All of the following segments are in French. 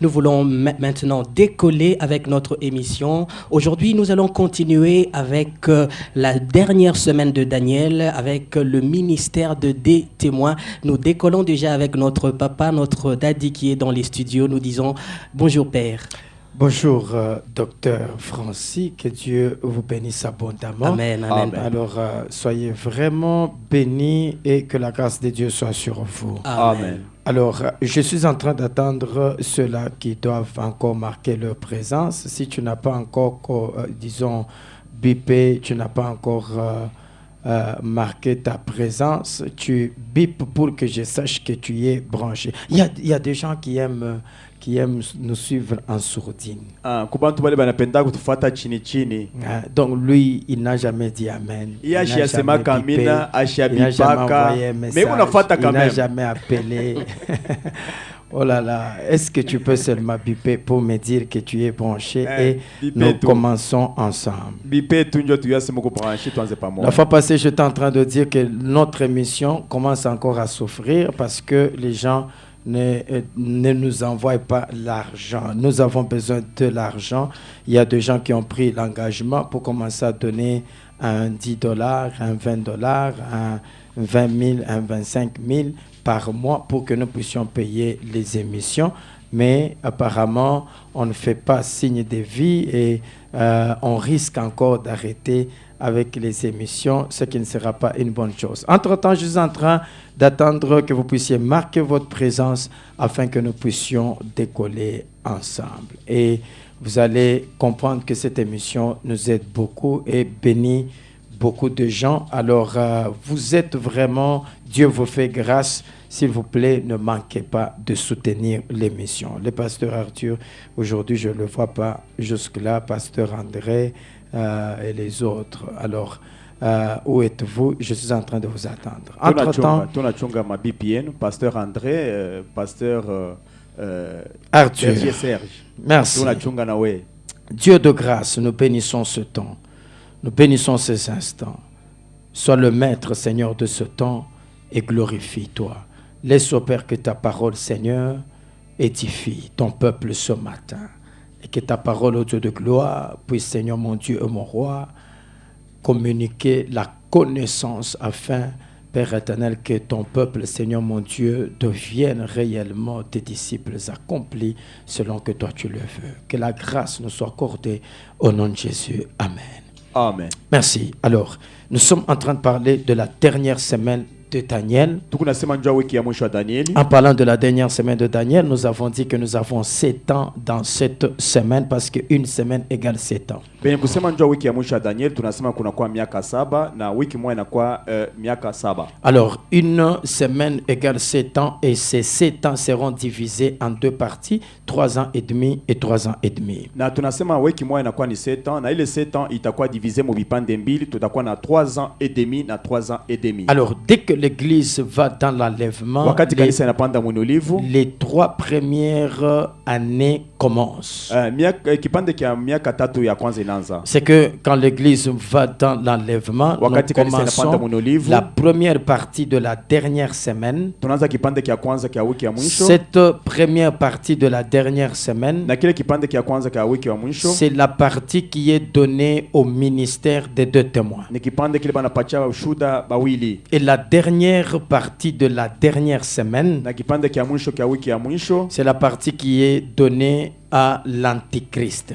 Nous voulons maintenant décoller avec notre émission. Aujourd'hui, nous allons continuer avec la dernière semaine de Daniel, avec le ministère des témoins. Nous décollons déjà avec notre papa, notre daddy qui est dans les studios. Nous disons bonjour Père. Bonjour, docteur Francis, que Dieu vous bénisse abondamment. Amen, amen. Alors, soyez vraiment bénis et que la grâce de Dieu soit sur vous. Amen. Alors, je suis en train d'attendre ceux-là qui doivent encore marquer leur présence. Si tu n'as pas encore, disons, bipé, tu n'as pas encore marqué ta présence, tu bipes pour que je sache que tu es branché. Il y a des gens qui aiment nous suivre en sourdine. Donc lui, il n'a jamais dit Amen. Il n'a jamais bipé, il n'a jamais envoyé un message, il n'a jamais appelé. Oh là là, est-ce que tu peux seulement biper pour me dire que tu es branché et nous commençons ensemble. La fois passée, j'étais en train de dire que notre émission commence encore à souffrir parce que les gens ne nous envoient pas l'argent. Nous avons besoin de l'argent. Il y a des gens qui ont pris l'engagement pour commencer à donner un $10, un $20, un 20 000, un 25 000 par mois pour que nous puissions payer les émissions. Mais apparemment, on ne fait pas signe de vie et on risque encore d'arrêter avec les émissions, ce qui ne sera pas une bonne chose. Entre-temps, je suis en train d'attendre que vous puissiez marquer votre présence afin que nous puissions décoller ensemble. Et vous allez comprendre que cette émission nous aide beaucoup et bénit beaucoup de gens. Alors, vous êtes vraiment, Dieu vous fait grâce. S'il vous plaît, ne manquez pas de soutenir l'émission. Le pasteur Arthur, aujourd'hui, je ne le vois pas jusque-là. Pasteur André et les autres. Alors, où êtes-vous? Je suis en train de vous attendre. Entre-temps, pasteur André, pasteur Arthur, Serge. Merci. Dieu de grâce, nous bénissons ce temps. Nous bénissons ces instants. Sois le maître, Seigneur, de ce temps et glorifie-toi. Laisse au Père que ta parole, Seigneur, édifie ton peuple ce matin. Et que ta parole, ô Dieu de gloire, puisse, Seigneur, mon Dieu et mon roi, communiquer la connaissance afin, Père éternel, que ton peuple, Seigneur, mon Dieu, devienne réellement tes disciples accomplis selon que toi tu le veux. Que la grâce nous soit accordée au nom de Jésus. Amen. Amen. Merci. Alors, nous sommes en train de parler de la dernière semaine de Daniel. En parlant de la dernière semaine de Daniel, nous avons dit que nous avons 7 ans dans cette semaine parce qu'une semaine égale 7 ans. Alors, une semaine égale 7 ans et ces 7 ans seront divisés en 2 parties, 3 ans et demi et 3 ans et demi. Alors, dès que l'Église va dans l'enlèvement, les 3 premières années commencent. C'est que quand l'Église va dans l'enlèvement, nous commençons la première partie de la dernière semaine. Cette première partie de la dernière semaine, c'est la partie qui est donnée au ministère des 2 témoins. Et la dernière partie de la dernière semaine, c'est la partie qui est donnée à l'Antichrist.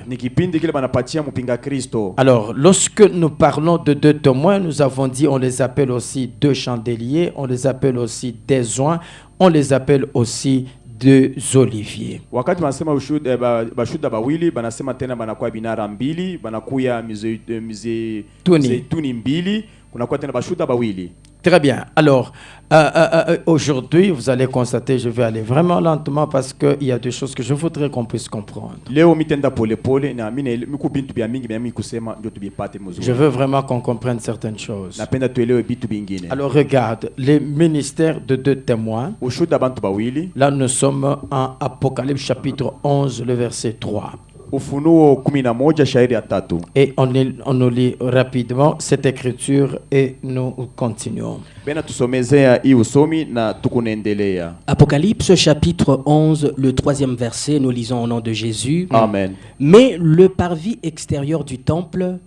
Alors, lorsque nous parlons de 2 témoins, nous avons dit on les appelle aussi 2 chandeliers, on les appelle aussi des oins, on les appelle aussi 2 oliviers. Très bien. Alors, aujourd'hui, vous allez constater, je vais aller vraiment lentement parce qu'il y a des choses que je voudrais qu'on puisse comprendre. Je veux vraiment qu'on comprenne certaines choses. Alors, regarde, les ministères de 2 témoins. Là, nous sommes en Apocalypse chapitre 11, le verset 3. Ufunuo 11 shairi ya 3. Et on nous lit rapidement cette écriture et nous continuons. Bena tusomezea hii usomi na tukunaendelea. Apocalypse chapitre 11, le 3e verset, nous lisons au nom de Jésus. Amen. Mais le parvis extérieur du temple,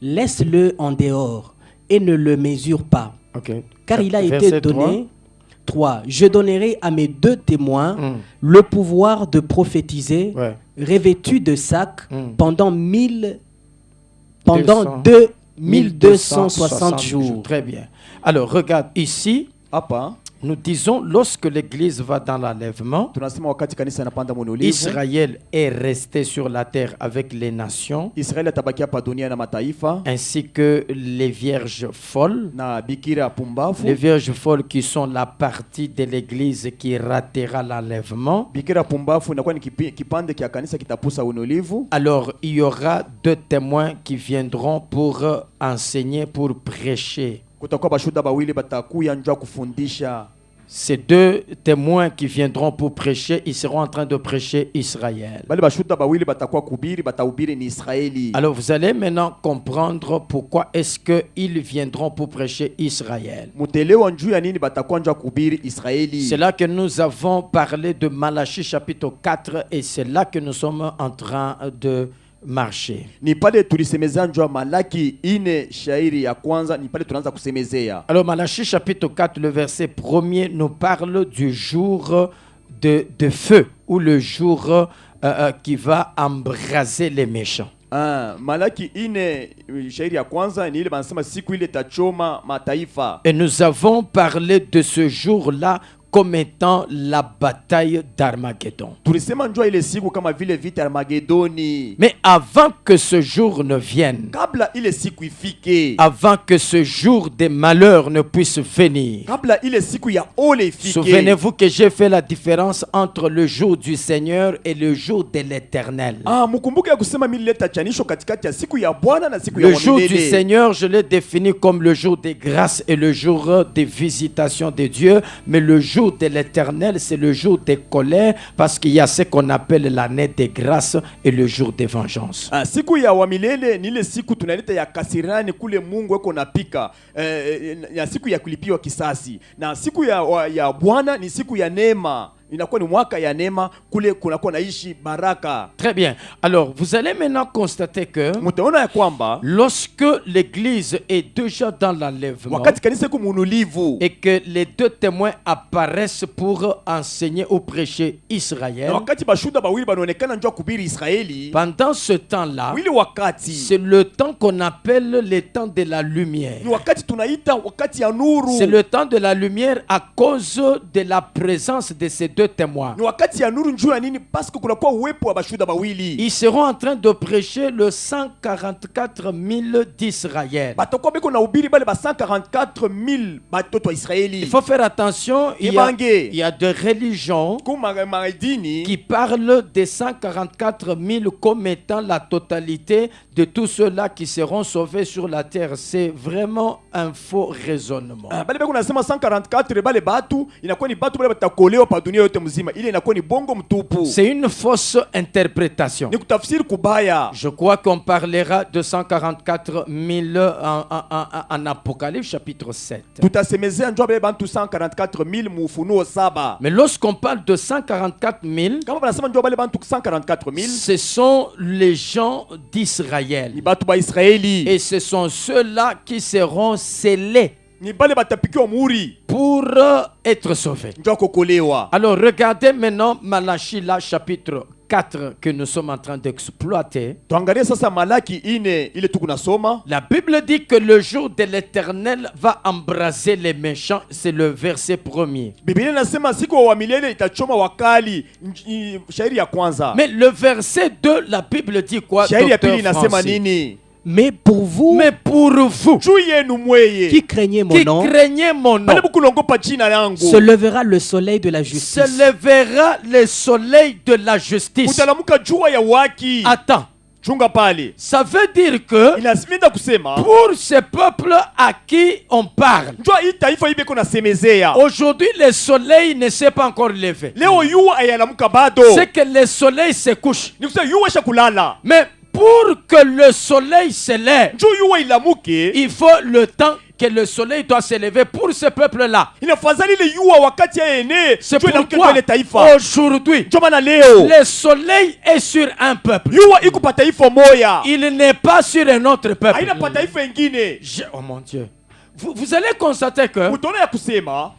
laisse-le en dehors et ne le mesure pas. Ok. Car il a été Verset donné, 3, je donnerai à mes 2 témoins le pouvoir de prophétiser, Ouais. revêtus de sacs, pendant 1260 jours. Très bien. Alors, regarde ici, Hapa nous disons, lorsque l'Église va dans l'enlèvement, tunasema wakati kanisa inapanda mwenolivu, Israël est resté sur la terre avec les nations, Israeli atabakia hapa dunia na mataifa ainsi que les vierges folles. na bikira pumbavu. Les vierges folles qui sont la partie de l'Église qui ratera l'enlèvement. Bikira pumbavu inakuwa ni kipande kia kanisa kitapusa unolivu. Alors, il y aura 2 témoins qui viendront pour enseigner, pour prêcher. Kutakuwa bashuda bawili batakuya njoo kufundisha. Ces 2 témoins qui viendront pour prêcher, ils seront en train de prêcher Israël. Bali bashuda bawili batakuwa kubiri, batahubiri ni Israeli. Alors vous allez maintenant comprendre pourquoi est-ce qu'ils viendront pour prêcher Israël. Mutelewa njuu ya nini batakuwa njoo kubiri Israeli. C'est là que nous avons parlé de Malachie chapitre 4 et c'est là que nous sommes en train de marcher. Ni pale tulisemezea njoo Malaki 4 shairi ya kwanza, ni pale tunaanza kusemezea. Alors Malachie chapitre 4, le verset 1er nous parle du jour de feu ou le jour qui va embraser les méchants. Malaki 4 shairi ya kwanza ni ile banasema siku ile tachoma mataifa. Et nous avons parlé de ce jour-là comme étant la bataille d'Armageddon. Tulisema njoo ile siku kama vile vita ya Magedoni. Mais avant que ce jour ne vienne, Kabla ile siku ifike, avant que ce jour des malheurs ne puisse venir, kabla ile siku ya ole ifike. souvenez-vous que j'ai fait la différence entre le jour du Seigneur et le jour de l'Éternel. Mkumbuke ya kusema mimi nileta chanisho katikati ya siku ya Bwana na siku ya Le jour du milele. Seigneur, je l'ai défini comme le jour des grâces et le jour des visitations de Dieu, mais le jour de l'Éternel, c'est le jour des colères, parce qu'il y a ce qu'on appelle l'année des grâces et le jour des vengeances. Siku ya wa milele ni ile siku tunaleta ya kasirani kule Mungu eko napika, ya siku ya kulipiwa kisasi, na siku ya Bwana ni siku ya neema. Inakuwa ni mwaka ya neema, kule kunakuwa naishi baraka. Très bien. Alors, vous allez maintenant constater que Mutaona ya kwamba lorsque l'Église est déjà dans l'enlèvement wakati kanisa iko munulivu et que les 2 témoins apparaissent pour enseigner ou prêcher na Israël, wakati bashuda bawili banaonekana njoo kubiri Israeli, pendant ce temps-là, wili wakati c'est le temps qu'on appelle le temps de la lumière. ni wakati tunaita wakati ya nuru. C'est le temps de la lumière à cause de la présence de ces 2 témoins. Ni wakati ya nuru njoo ya nini? Parce que kunakuwa uwepo wa bashuda bawili. Ils seront en train de prêcher le 144 000 d'Israël. Batakuwa biko na ubiri bale ba 144 000 batoto wa Israeli. Il faut faire attention, il y a des religions Maridini qui parlent des 144 000 comme étant la totalité de tous ceux-là qui seront sauvés sur la terre. C'est vraiment un faux raisonnement. bale beko nasema 144 bale batu inakuwa ni batu bale batakolewa pa dunia yote mzima. Ile inakuwa ni bongo mtupu. C'est une fausse interprétation. Ni kutafsiri kubaya. Je crois qu'on parlera de 144 000 en Apocalypse chapitre 7. Tutasemezea njoo bale bantu 144 000 mu Ufunuo 7. Mais lorsqu'on parle de 144 000, Kama banasema njoo bale bantu 144 000 ce sont les gens d'Israël. ni batu ba Israeli. Et ce sont ceux-là qui seront scellés Ni bale batapikiwa muhuri pour être sauvés. njoo kokolewa. Alors regardez maintenant Malachie là, chapitre 4 que nous sommes en train d'exploiter. Tuangalie sasa Malaki 4 ile tukunasoma. La Bible dit que le jour de l'Éternel va embraser les méchants. C'est le verset 1er. Biblia inasema siku wa milele itachoma wakali. Shairi ya kwanza. Mais le verset 2, la Bible dit quoi, Shairi ya docteur pili inasema Francis? nini? Mais pour vous Mais pour vous Juu yenu mweye qui craignez mon qui nom, craignez mon nom, bale bukulongopa jina yangu se levera le soleil de la se justice. lèvera le soleil de la justice. utalamuka jua ya waki. Attends, chunga pale. Ça veut dire que Inasimenda kusema pour ce peuple à qui on parle, njoo hii taifa hii beko nasemezea. aujourd'hui le soleil ne s'est pas encore levé. Leo yua ayalamuka bado. C'est que le soleil se couche. Ni kusema yua isha kulala. Mais pour que le soleil se lève, Njoo yua ilamuke. il faut le temps que le soleil doit se lever pour ce peuple-là. Inafadhali ile yua wakati ya ene. C'est Njoo ilamuke pourquoi kwa ile taifa. aujourd'hui, Njoo maana leo le soleil est sur un peuple. yua iko pa taifa moya. Il n'est pas sur un autre peuple. Haina pa taifa ingine. Oh mon Dieu. Vous allez constater que, Utaona ya kusema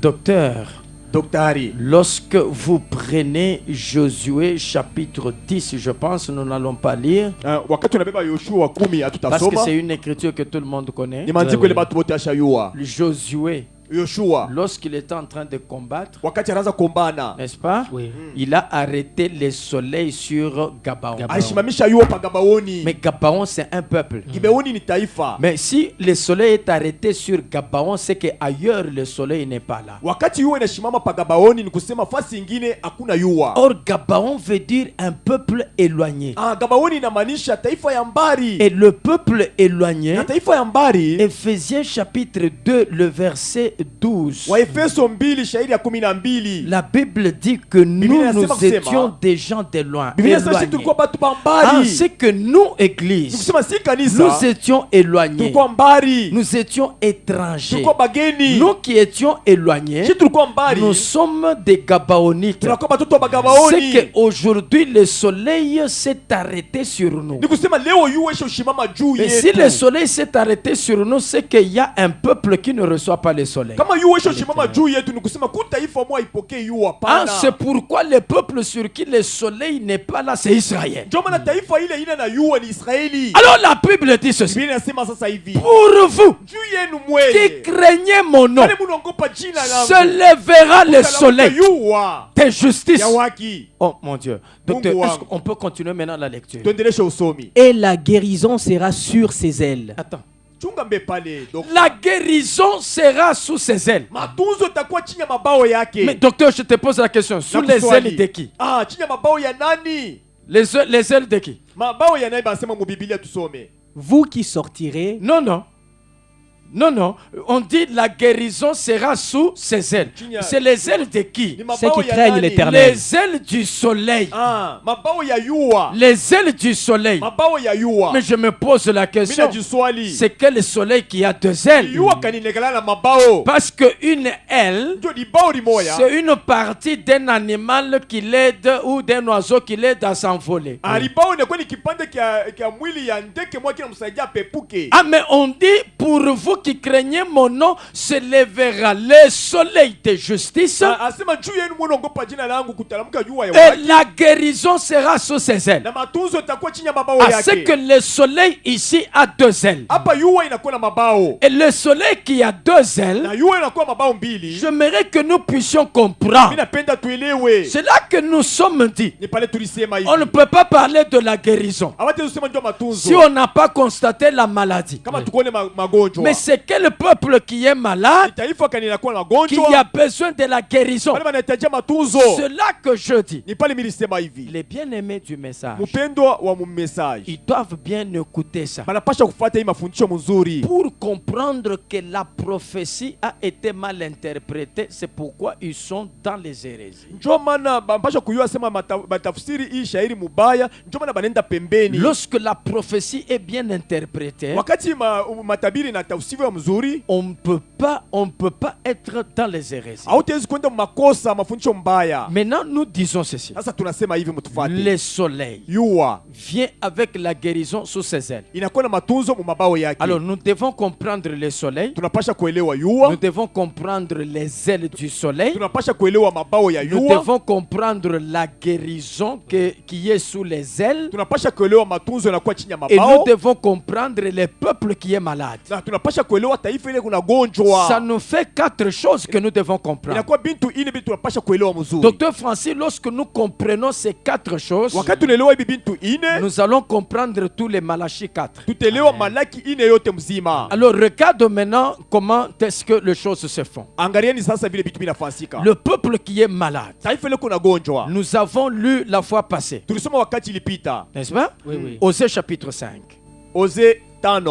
docteur, daktari, lorsque vous prenez Josué chapitre 10, je pense, nous n'allons pas lire, wakati unabeba Yoshua 10 parce que hatutasoma. c'est une écriture que tout le monde connaît. Ni maandiko ile batu wote ashayua. Josué, Yoshua lorsqu'il était en train de combattre, wakati anaanza kumbana n'est-ce pas? Oui. Il a arrêté le soleil sur Gabaon. alishimamisha yua pa Gabaoni. Mais Gabaon, c'est un peuple. Gibeoni ni taifa. Mais si le soleil est arrêté sur Gabaon, c'est qu'ailleurs le soleil n'est pas là. Wakati yua inashimama pa Gabaoni ni kusema fasi ingine hakuna yua. Or, Gabaon veut dire un peuple éloigné. Gabaoni inamaanisha taifa ya mbali. Et le peuple éloigné, Na taifa ya mbali, Éphésiens chapitre 2, le verset 12. Waefeso 2 shairi ya 12. La Bible dit que nous, inasema nous kusema, étions des gens de loin. Biblia inasema sisi Éloignés. tulikuwa batu ba Ah, mbali. c'est que nous, Ni Église, kusema si kanisa nous étions éloignés. tulikuwa mbali. Nous étions étrangers. Tulikuwa bageni. Nous qui étions éloignés, Sisi tulikuwa mbali. nous sommes des Gabaonites. Tunakuwa batoto ba C'est Gabaoni. qu'aujourd'hui, le soleil s'est arrêté sur nous. Ni kusema leo yua isha ushimama juu Et si yetu. le soleil s'est arrêté sur nous, c'est qu'il y a un peuple qui ne reçoit pas le soleil. Kama yua isha ushimama juu yetu ni kusema ku taifa moja ipokee yua Ah, pana. c'est pourquoi le peuple sur qui le soleil n'est pas là, c'est Israël. Ndio maana taifa ile ina na yua ni Israeli. Alors la Bible dit ceci. Biblia inasema sasa hivi. Pour vous Juu yenu qui mweye. craignez mon nom, Wale munaogopa jina langu. se lèvera le Mutalamuka soleil yua de justice. ya waki. Oh mon Dieu. Docteur, Mungu est-ce wangu. qu'on peut continuer maintenant la lecture? Tuendeleshe usomi. Et la guérison sera sur ses ailes. Attends. Chunga mbe pale. La guérison sera sous ses ailes. Matunzo takuwa chini ya mabao yake. Mais docteur, je te pose la question. Sous les Nakuswali. ailes de qui? Chini ya mabao ya nani? Les ailes de qui? Mabao ya nani basema mu Biblia tusome. Vous qui sortirez, Non, non. Non, non. On dit la guérison sera sous ses ailes. C'est les ailes de qui? Ni ceux mabao qui ya craignent nani? l'Éternel. Les ailes du soleil. Mabao ya yua. Les ailes du soleil. Mabao ya yua. Mais je me pose la question. Mina jiswali. C'est quel soleil qui a deux ailes? Yua kaninekala na mabao. Parce qu'une aile, Ndio ni bao limoya. c'est une partie d'un animal qui l'aide ou d'un oiseau qui l'aide à s'envoler. Alibao inakuwa ni kipande kia mwili ya ndeke moja kinamsaidia pepuke. Ah, mais on dit, pour vous qui craignez mon nom, se lèvera le soleil de justice Asema juu yenu munaogopa jina langu kutalamuka yua ya et waki. la guérison sera sous ses ailes. Na matunzo itakuwa chini ya mabao Ah, c'est que yake. le soleil ici a deux ailes. Hapa yua inakuwa na mabao. Et le soleil qui a deux ailes, Na yua inakuwa mabao mbili. j'aimerais que nous puissions comprendre. Mimi napenda tuelewe. C'est là que nous sommes dit. Ni pale tulisema hivi. On ne peut pas parler de la guérison Hawate tusema ndio matunzo. si on n'a pas constaté la maladie. Kama tukuone magonjwa. Mais c'est quel peuple qui est malade Ni taifa kani inakuwa na qui a magonjwa. besoin de la guérison. Wale wanahitaji matunzo. C'est là que je dis. Ni pale milisema hivi. Les bien-aimés du message, Mpendwa wa message. ils doivent bien écouter ça Banapasha kufuata hii mafundisho mzuri. pour comprendre que la prophétie a été mal interprétée. C'est pourquoi ils sont dans les hérésies. Ndio maana banapasha kuyua sema matafsiri hii shairi mubaya. Ndio maana banenda pembeni. Lorsque la prophétie est bien interprétée, Wakati matabiri na tafsiri mzuri, on ne peut pas être dans les hérésies. hautawezi kwenda makosa mafundisho mbaya. Maintenant, nous disons ceci. Sasa tunasema hivi mtufuate. Le soleil Yua vient avec la guérison sous ses ailes. inakuwa na matunzo mu mabao yake. Alors, nous devons comprendre le soleil. Tunapasha kuelewa Nous yua. devons comprendre les ailes du soleil. Tunapasha kuelewa mabao ya Nous yua. devons comprendre la guérison qui est sous les ailes. Tunapasha kuelewa matunzo yanakuwa chini ya Et nous mabao. devons comprendre le peuple qui est malade. Na tunapasha kuelewa taifa ile kuna gonjwa. Ça nous fait 4 choses que nous devons comprendre. Inakuwa bintu ine bintu tunapasha kuelewa mzuri. Docteur Francis, lorsque nous comprenons ces 4 choses, Wakati tunaelewa hivi bintu ine, nous allons comprendre tous les Malachie 4. tutaelewa Malaki ine yote mzima. Alors regarde maintenant comment est-ce que les choses se font. Angalieni sasa vile bitu binafanyika. Le peuple qui est malade, Taifa ile kuna gonjwa. nous avons lu la fois passée, Tulisoma wakati ilipita. n'est-ce pas? Oui, oui. Osée chapitre 5. Osée 5.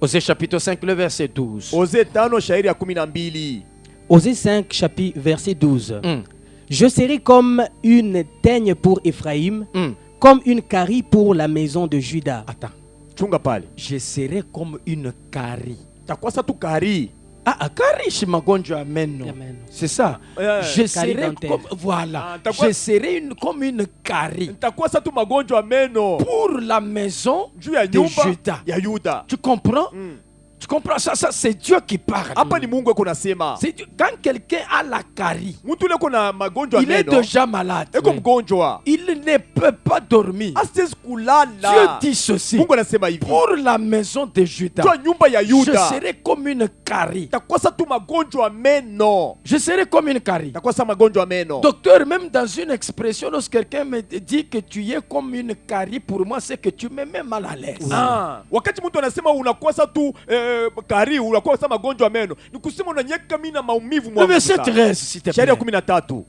Osée chapitre 5, le verset 12. Osée 5 shairi ya 12. Osée 5, chapitre verset 12. Mm. Je serai comme une teigne pour Éphraïm, Mm. comme une carie pour la maison de Juda. Attends. Chunga pale. Je serai comme une carie. Takuwa sa tu kari. Carie chez magonjwa ya meno. Amen. C'est ça. Yeah. Je Carie serai dentaire. comme, voilà. Ah, t'as quoi? Je serai comme une carie Takuwa sa tu magonjwa meno. pour la maison Juu ya de nyumba Juda. ya Yuda. Tu comprends? Mm. Tu comprends ça? Ça c'est Dieu qui parle. Hapa ni Mungu eko nasema. C'est Dieu. Quand quelqu'un a la carie, Mtu ule kuna magonjwa il est meno. déjà malade. Eko mgonjwa. Il ne peut pas dormir. Asiwezi Dieu kulala. dit ceci. Mungu anasema hivi. Pour la maison de Juda, Juu ya nyumba ya je Yuda. serai comme une carie. Takuwa sa tu magonjwa meno. Je serai comme une carie. Takuwa sa magonjwa meno. Docteur, même dans une expression, lorsque quelqu'un me dit que tu es comme une carie, pour moi, c'est que tu me mets mal à l'aise. Ah, wakati mtu anasema unakosa tu kari unakosa magonjwa meno, ni kusema unanyeka mimi na maumivu Le mwangu. verset 13, s'il te Shairi ya plaît. 13.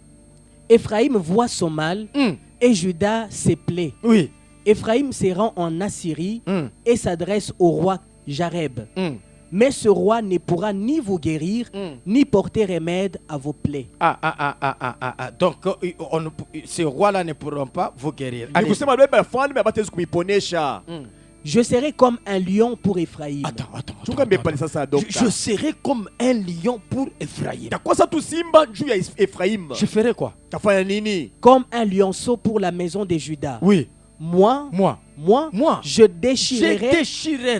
Éphraïm voit son mal Mm. et Juda ses plaies. Oui. Éphraïm se rend en Assyrie Mm. et s'adresse au roi Jareb. Mm. Mais ce roi ne pourra ni vous guérir, Mm. ni porter remède à vos plaies. Donc, ces rois-là ne pourront pas vous guérir. Ni Allez. kusema baba afanye abatezi kumiponesha. Mm. Je serai comme un lion pour Éphraïm. Attends. Chunga mbepali sasa Je dokta. serai comme un lion pour Ephraïm. Takosa tu simba juu ya Ephraim. Je ferai quoi? Tafanya nini? Comme un lionceau pour la maison de Juda. Oui. Moi, Moi, je déchirerai.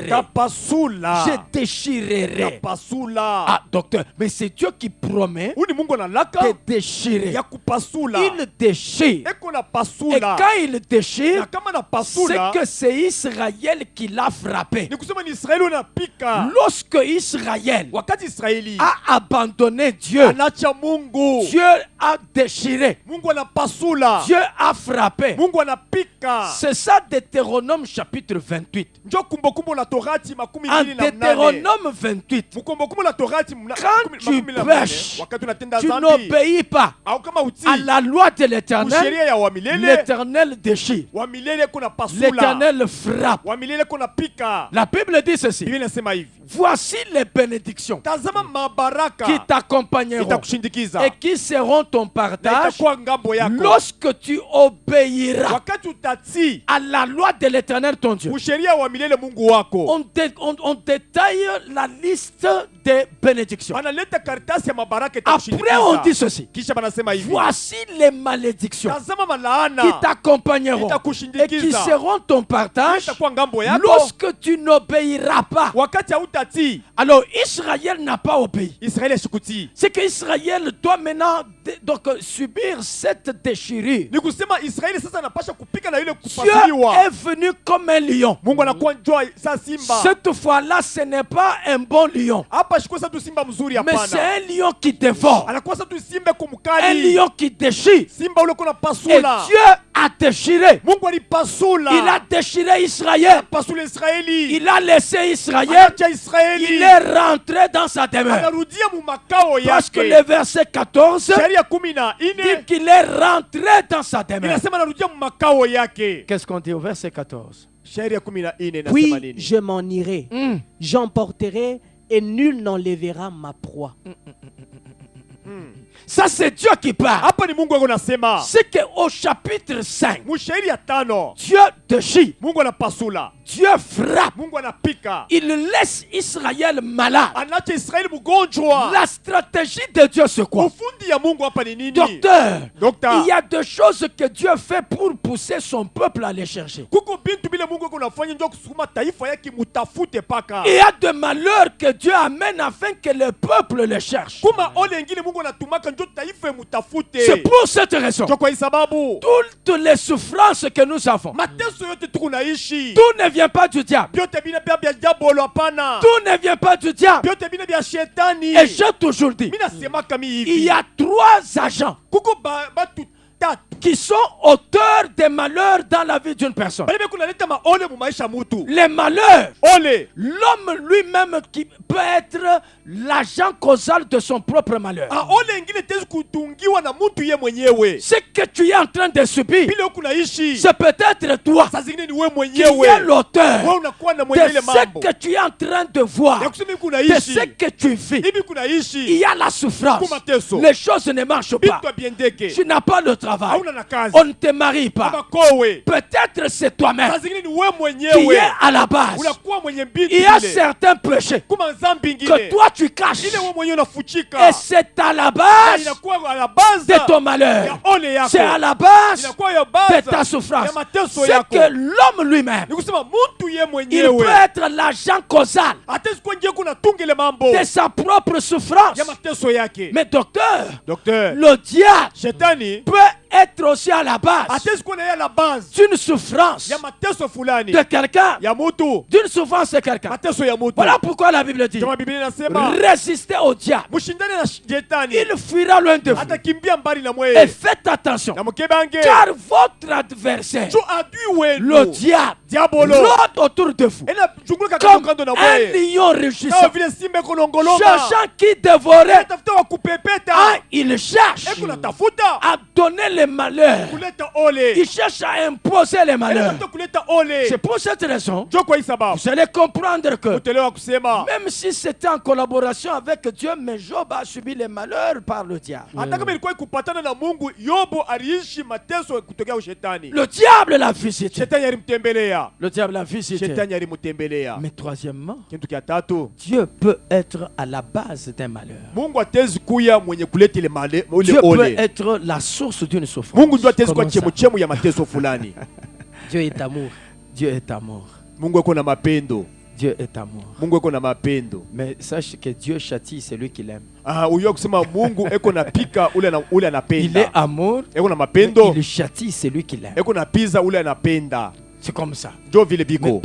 Tapasula. Je déchirerai. Tapasula. Ah, docteur, mais c'est Dieu qui promet Uni Mungu analaka de déchirer. ya kupasula. Il déchire. Eko na Et pasula. quand il déchire, Na kama na c'est pasula. que c'est Israël qui l'a frappé. Ni kusema ni Israeli unapika. Lorsque Israël Wakati Israeli a abandonné Dieu, anacha Mungu. Dieu a déchiré. Mungu anapasula. Dieu a frappé. Mungu anapika. C'est ça Deutéronome chapitre 28. Njo kumbukumbu la Torati makumi En mbili na mnane. Deutéronome 28, Mukumbukumbu la Torati quand tu makumi na mnane. pêches, Wakati unatenda tu dhambi n'obéis pas au kama utii à la loi de l'Éternel, sheria ya wa milele, l'Éternel déchire. wa milele kuna pasula, L'Éternel frappe. wa milele kuna pika. La Bible dit ceci. Biblia inasema hivi, Voici les bénédictions tazama mabaraka qui t'accompagneront itakushindikiza et qui seront ton na partage itakuwa ngambo yako lorsque tu obéiras wakati utatii à la loi de l'Éternel ton Dieu. usheria wa milele Mungu wako. On détaille la liste des bénédictions. Banaleta karatasi ya mabaraka Après, on dit itakushindikiza. ceci. Kisha banasema hivi, Voici les malédictions tazama qui malaana t'accompagneront et qui itakushindikiza seront ton partage itakuwa ngambo yako lorsque tu n'obéiras pas. wakati hautatii. Alors, Israël n'a pas obéi. Israeli ashikutii. C'est qu'Israël doit maintenant subir cette déchirure. Ni kusema Israeli sasa anapasha kupika na ile Dieu kupasuliwa. est venu comme un lion. Mungu anakuwa njoo sa simba. Cette fois-là, ce n'est pas un bon lion, Hapa shikosa tu simba mzuri mais c'est hapana. un lion qui dévore, Anakosa tu simba un kumkali. lion qui déchire. Simba ule kuna Et pasula. Dieu a déchiré. Mungu alipasula. Il a déchiré Israël. pasula Israeli. Il a laissé Israël. Anacha Israeli. Il est rentré dans sa demeure. Anarudia mu makao Parce que yake. le verset 14 Sheria 14 dit qu'il est rentré dans sa demeure. inasema anarudia mu makao yake. Qu'est-ce qu'on dit au verset 14? Sheria 14 inasema Puis nini? je m'en irai, j'emporterai et nul n'enlèvera ma proie. Ça, c'est Dieu qui parle. Hapa ni Mungu anasema. C'est qu'au chapitre 5, Mu sheria 5 Dieu déchire, Mungu anapasula. Dieu frappe, Mungu anapika. il laisse Israël malade. Anacha Israeli mgonjwa. La stratégie de Dieu, c'est quoi? Ufundi ya Mungu hapa ni nini? Docteur, Docteur. il y a des choses que Dieu fait pour pousser son peuple à aller chercher. Kuko bintu bila Mungu kunafanya ndio kusukuma taifa yake mutafute paka. Il y a des malheurs que Dieu amène afin que le peuple le cherche. Kuma ole ngine Mungu anatumaka ndio taifa mutafute. C'est pour cette raison. Ndio kwa hii sababu Toutes les souffrances que nous avons, mateso yote tukunaishi tout ne vient pas du diable. Vyote vile vya diabolo hapana. Tout ne vient pas du diable. Vyote vile vya shetani. Et j'ai toujours dit, Mimi nasema kama hivi. il y a 3 agents Kuko batu tatu qui sont auteurs des malheurs dans la vie d'une personne. bale kunaleta maole mu maisha mutu. Les malheurs, Ole. l'homme lui-même qui peut être l'agent causal de son propre malheur. Ole ingine tezi kutungiwa na mutu ye mwenyewe. Ce que tu es en train de subir, Bile kunaishi. c'est peut-être toi Saa zingine ni wewe qui mwenyewe. es l'auteur Wewe unakuwa na de mwenye ile mambo. ce que tu es en train de voir, Ya kusema de kunaishi. ce que tu vis. Hivi Il kunaishi. y a la souffrance. Kumateso. Les choses ne marchent pas. Bitu abiendeke. Tu n'as pas le travail. Hauna na kazi. On ne te marie pas. Abakowe. Peut-être c'est toi-même Saa zingine ni wewe qui mwenyewe. est à la base. Unakuwa mwenye bitu Il y a ile. certains péchés Kuma nzambi que ingine. toi tu caches. Ile wewe mwenyewe unafuchika. Et c'est à la Na base inakuwa à la base de ton malheur. ya ole yako. C'est à la base Inakuwa ya de base ta souffrance. ya mateso C'est yako. que l'homme lui-même, Ni kusema mtu ye il peut mwenyewe être l'agent causal hata siku nje kuna tungile mambo de sa propre souffrance. ya mateso yake. Mais docteur, Docteur, le diable shetani peut être aussi à la base hata siku na ya la base d'une souffrance ya mateso fulani de quelqu'un, ya mutu, d'une souffrance de quelqu'un. mateso ya mutu. Voilà pourquoi la Bible dit, Kama Biblia inasema résistez au diable, mshindane na shetani il fuira loin de vous. atakimbia mbali na Et mweye. faites attention, Na mkebange car votre adversaire, tu adui wenu le diable, diabolo rôde autour de vous ena chunguluka comme kando na un mweye lion kama rugissant, vile simba kolongoloma cherchant qui dévorer. tafuta wa kupepeta. Ah, il cherche Eko natafuta à donner les malheurs. kuleta ole. Il cherche à imposer les malheurs. Tafuta kuleta ole. C'est pour cette raison, Jo kwa hii sababu vous allez comprendre que utelewa kusema même si c'était en collaboration avec Dieu, mais Job a subi les malheurs par le diable. hata kama ilikuwa kupatana na Mungu, Yobu aliishi mateso kutokea ushetani. Le diable l'a visité. Shetani alimtembelea. Le diable l'a visité. Shetani alimtembelea. Mais troisièmement, Kitu kia tatu, Dieu peut être à la base d'un malheur. Mungu atezi kuya mwenye kuleta ile ule Dieu peut ole. être la source d'une souffrance. Mungu ndio atezi kwa Comment ça? chemuchemu ya mateso fulani. Dieu est amour. Dieu est amour. Mungu eko na mapendo. Dieu est amour. Mungu eko na mapendo. Mais sache que Dieu châtie celui qu'il aime. Uyo kusema Mungu eko na pika ule Il est anapenda. amour, Eko na mais mapendo. il châtie celui qu'il aime. Eko na pizza ule anapenda. C'est comme ça. Jo vile Mais biko.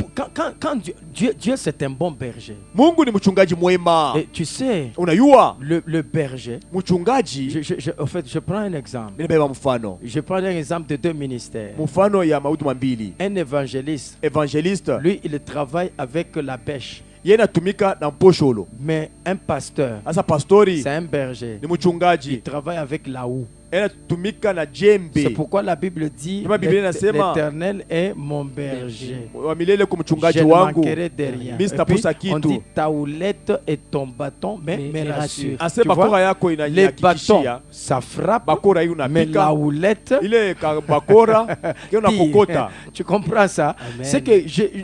quand Dieu c'est un bon berger. Mungu ni mchungaji mwema. Et tu sais, Unajua le berger, mchungaji, en fait, je prends un exemple. ninabeba mfano. Je prends un exemple de 2 ministères. Mfano ya mahuduma mbili. Un évangéliste, Evangeliste, lui, il travaille avec la bêche. yeye anatumika na mposholo. Mais un pasteur, Sasa pastori c'est un berger. ni Il mchungaji, travaille avec la houe. yeye anatumika na C'est jembe. pourquoi la Bible dit Kama Biblia inasema, l'Éternel est mon berger. Wa milele kwa Je mchungaji ne wangu. manquerai de rien. Mimi Et sitakosa puis, on kitu. dit ta houlette et ton bâton me Mais rassure. Ase Tu bakora vois, yako les bâtons, inahakikishia. ça frappe, Bakora hii mais la unapika. houlette, Ile bakora kio unakokota. tu comprends ça? Amen. C'est que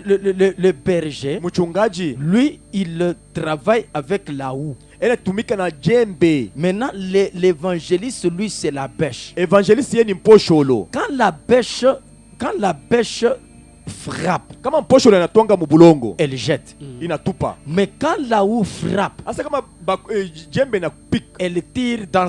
le berger, Mchungaji lui, il travaille avec la houe. yeye anatumika na jembe. Maintenant, l'évangéliste, lui, c'est la bêche. Evangeliste yeye ni mposholo. Quand la bêche frappe, Kama mposholo anatwanga mubulongo, elle jette. inatupa. Mais quand la houe frappe, Asa kama jembe na pika, elle tire dans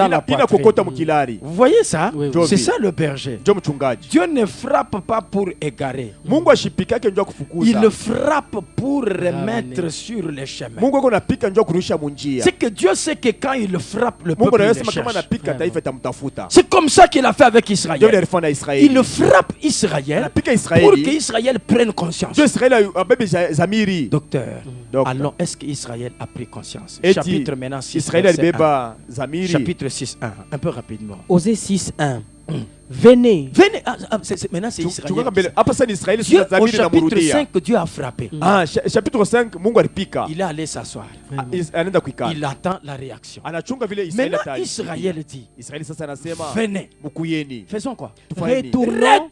la poitrine. inakokota mukilari. Vous voyez ça? Oui, oui. Jo C'est vile. ça le berger. Jo mchungaji. Dieu ne frappe pas pour égarer. Mungu ashipikake njoo kufukuza. Il frappe pour remettre Ramener. sur le chemin. Mungu ako napika njoo kurudisha munjia. C'est que Dieu sait que quand il frappe, le Mungu peuple le anasema kama cherche. napika taifa itamtafuta. C'est comme ça qu'il a fait avec Ndio Israël. alifanya na Israeli. Il frappe Israël Anapika pour Israeli. qu'Israël prenne conscience. Ndio Israeli abebe zamiri. Docteur, Donc, alors est-ce qu'Israël a pris conscience? eti Chapitre maintenant 6. Israeli verset 1. alibeba zamiri. Chapitre 6, 1. Un peu rapidement. Osée 6:1. Venez. Venez. Maintenant, c'est Chunguka Israël. mbele. Hapa sasa ni Israeli Dieu, sasa au zamiri na chapitre murudia. 5, Dieu a frappé. Chapitre 5 Mungu alipika. Il est allé s'asseoir. Anaenda kuikana. Il attend la réaction. Anachunga vile Israeli Maintenant, ata. Israël dit, Israeli sasa anasema venez. mukuyeni. Faisons quoi? Tufanyeni. Retournons.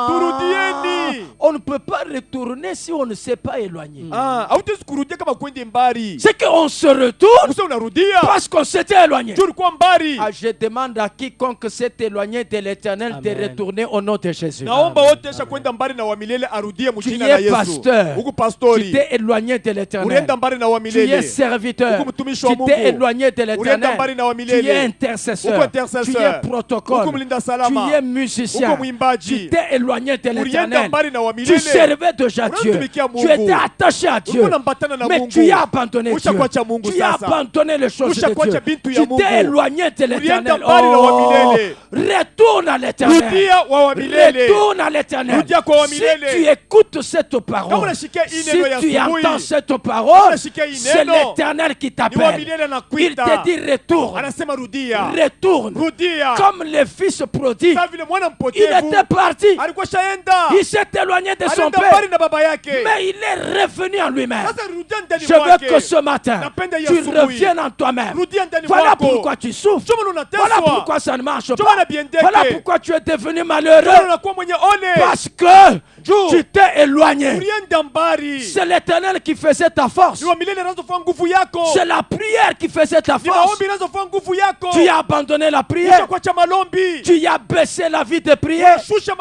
Turudieni. On ne peut pas retourner si on ne s'est pas éloigné. Hautezi kurudia kama kwende mbari. C'est qu'on se retourne Unarudia. parce qu'on s'était éloigné. Juu ulikuwa mbari. Je demande à quiconque s'est éloigné de l'Éternel l'Éternel de Amen. retourner au nom de Jésus. naomba wote esha kwenda mbali na wa milele arudie Tu mjina la es Yesu. pasteur. Huku Tu pastori t'es éloigné de l'Éternel. ulienda mbali na wa Tu es milele. serviteur. Huku mtumishi wa Tu t'es Mungu éloigné de ulienda l'Éternel. mbali na wa Tu es milele. intercesseur. Huku Tu es intercesseur. protocole. Huku mlinda salama. Tu es musicien. Huku mwimbaji. Tu t'es éloigné de ulienda l'Éternel. mbali na wa Tu milele. servais déjà Dieu. Unamtumikia Mungu. Tu étais attaché à Dieu. Ulikuwa unambatana na Mais Mungu. tu as abandonné Dieu. Ushakuacha Mungu Tu as sasa. abandonné les choses de Ushakuacha Dieu. bintu ya Tu Mungu. t'es éloigné de l'Éternel. Ulienda mbali na wa Oh, milele. retourne à l'Éternel. Rudia wa milele. Retourne à l'Éternel. Rudia kwa wa Si milele. tu écoutes cette Kama parole, unashikia hii si neno ya tu asubuhi, entends cette parole, unashikia hii c'est neno, l'Éternel qui ni wa t'appelle. milele Il anakuita. te dit retourne. Anasema rudia. Retourne. Rudia. Comme le fils prodigue, Kama vile mwana il mpotevu était parti. alikuwa shaenda. Il s'est éloigné de son Alienda père, mbali na baba yake. mais il est revenu en lui-même. Sasa rudia ndani Je veux mwake. que ce matin, Napenda hii tu asubuhi. reviennes en toi-même. Rudia ndani Voilà mwako. pourquoi tu souffres. Choma unateswa. Voilà pourquoi ça ne marche Choma pas. unabiendeke. Voilà pourquoi tu es devenu Choma malheureux. unakuwa mwenye one. Parce que Juu. tu t'es éloigné. Ulienda mbali. C'est l'Éternel qui faisait ta force. Ni wa milele anazofanya nguvu yako. C'est la prière qui faisait ta Ni force. maombi anazofanya nguvu yako. Tu as abandonné la prière. Ushakuacha malombi. Tu as baissé la vie de prière, Shusha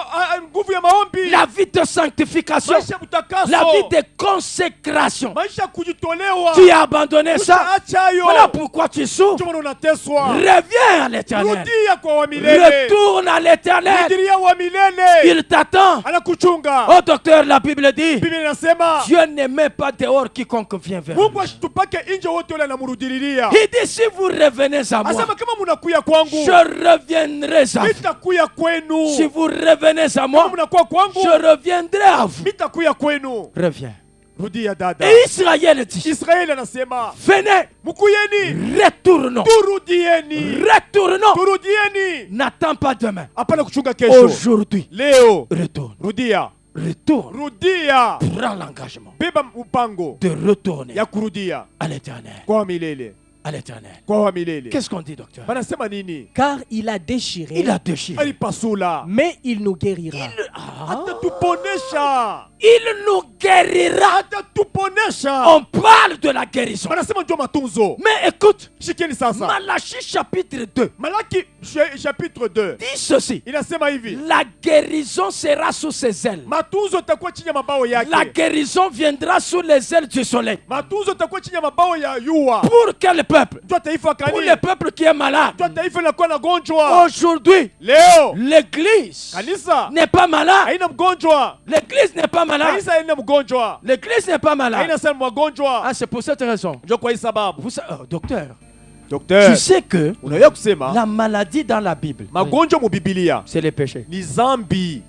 nguvu ya maombi. la vie de sanctification, Maisha ya utakaso. la vie de consécration. Maisha ya kujitolewa. Tu as abandonné ça. Ushaacha hayo. Voilà pourquoi tu souffres. Choma unateswa. Reviens à l'Éternel. Rudia kwa wa milele. Retourne à l'Éternel. Rudilia wa milele. Il t'attend. Anakuchunga. Oh docteur, la Bible dit, Biblia inasema Dieu ne met pas dehors quiconque vient vers lui. Mungu asitupake nje wote wale anamrudililia. Il dit, si vous revenez à moi, Asema kama mnakuya kwangu, je reviendrai à vous. nitakuya kwenu. Si vous revenez à Kama moi, mnakuwa kwangu, je reviendrai à vous. nitakuya kwenu. Reviens. Rudia dada. Et Israël dit, Israeli anasema venez, mkuyeni, retournons. turudieni, Retournons. turudieni. N'attends pas demain. Hapana kuchunga kesho. Aujourd'hui, Leo retourne. rudia, Retourne. rudia. Prends l'engagement Beba mpango de retourner ya kurudia à l'Éternel. kwa milele, À l'Éternel. kwa milele. Qu'est-ce qu'on dit, docteur? Banasema nini? Car il a déchiré, Il a déchiré. Alipasula. mais il nous guérira. Atatuponesha. Il nous guérira. Atatuponesha. On parle de la guérison. Banasema ndio matunzo. Mais écoute, Shikeni sasa. Malachie chapitre 2 Malaki chapitre 2 dit ceci. inasema hivi, La guérison sera sous ses ailes. matunzo itakuwa chini ya mabao La yake. guérison viendra sous les ailes du soleil. Matunzo itakuwa chini ya mabao ya yua. Pour quel peuple? Ndio taifa Pour kani? le peuple qui est malade. Ndio taifa linakuwa na gonjwa. Aujourd'hui, Leo l'église kanisa n'est pas malade. haina mgonjwa. L'église n'est pas malade. Kanisa haina mgonjwa. L'église n'est pas malade. Haina sana mgonjwa. Ah, c'est pour cette raison. Ndio kwa hii sababu. Vous savez, docteur, Docteur, tu sais que unaweza kusema la maladie dans la Bible, magonjwa mu Biblia c'est le péché. ni zambi.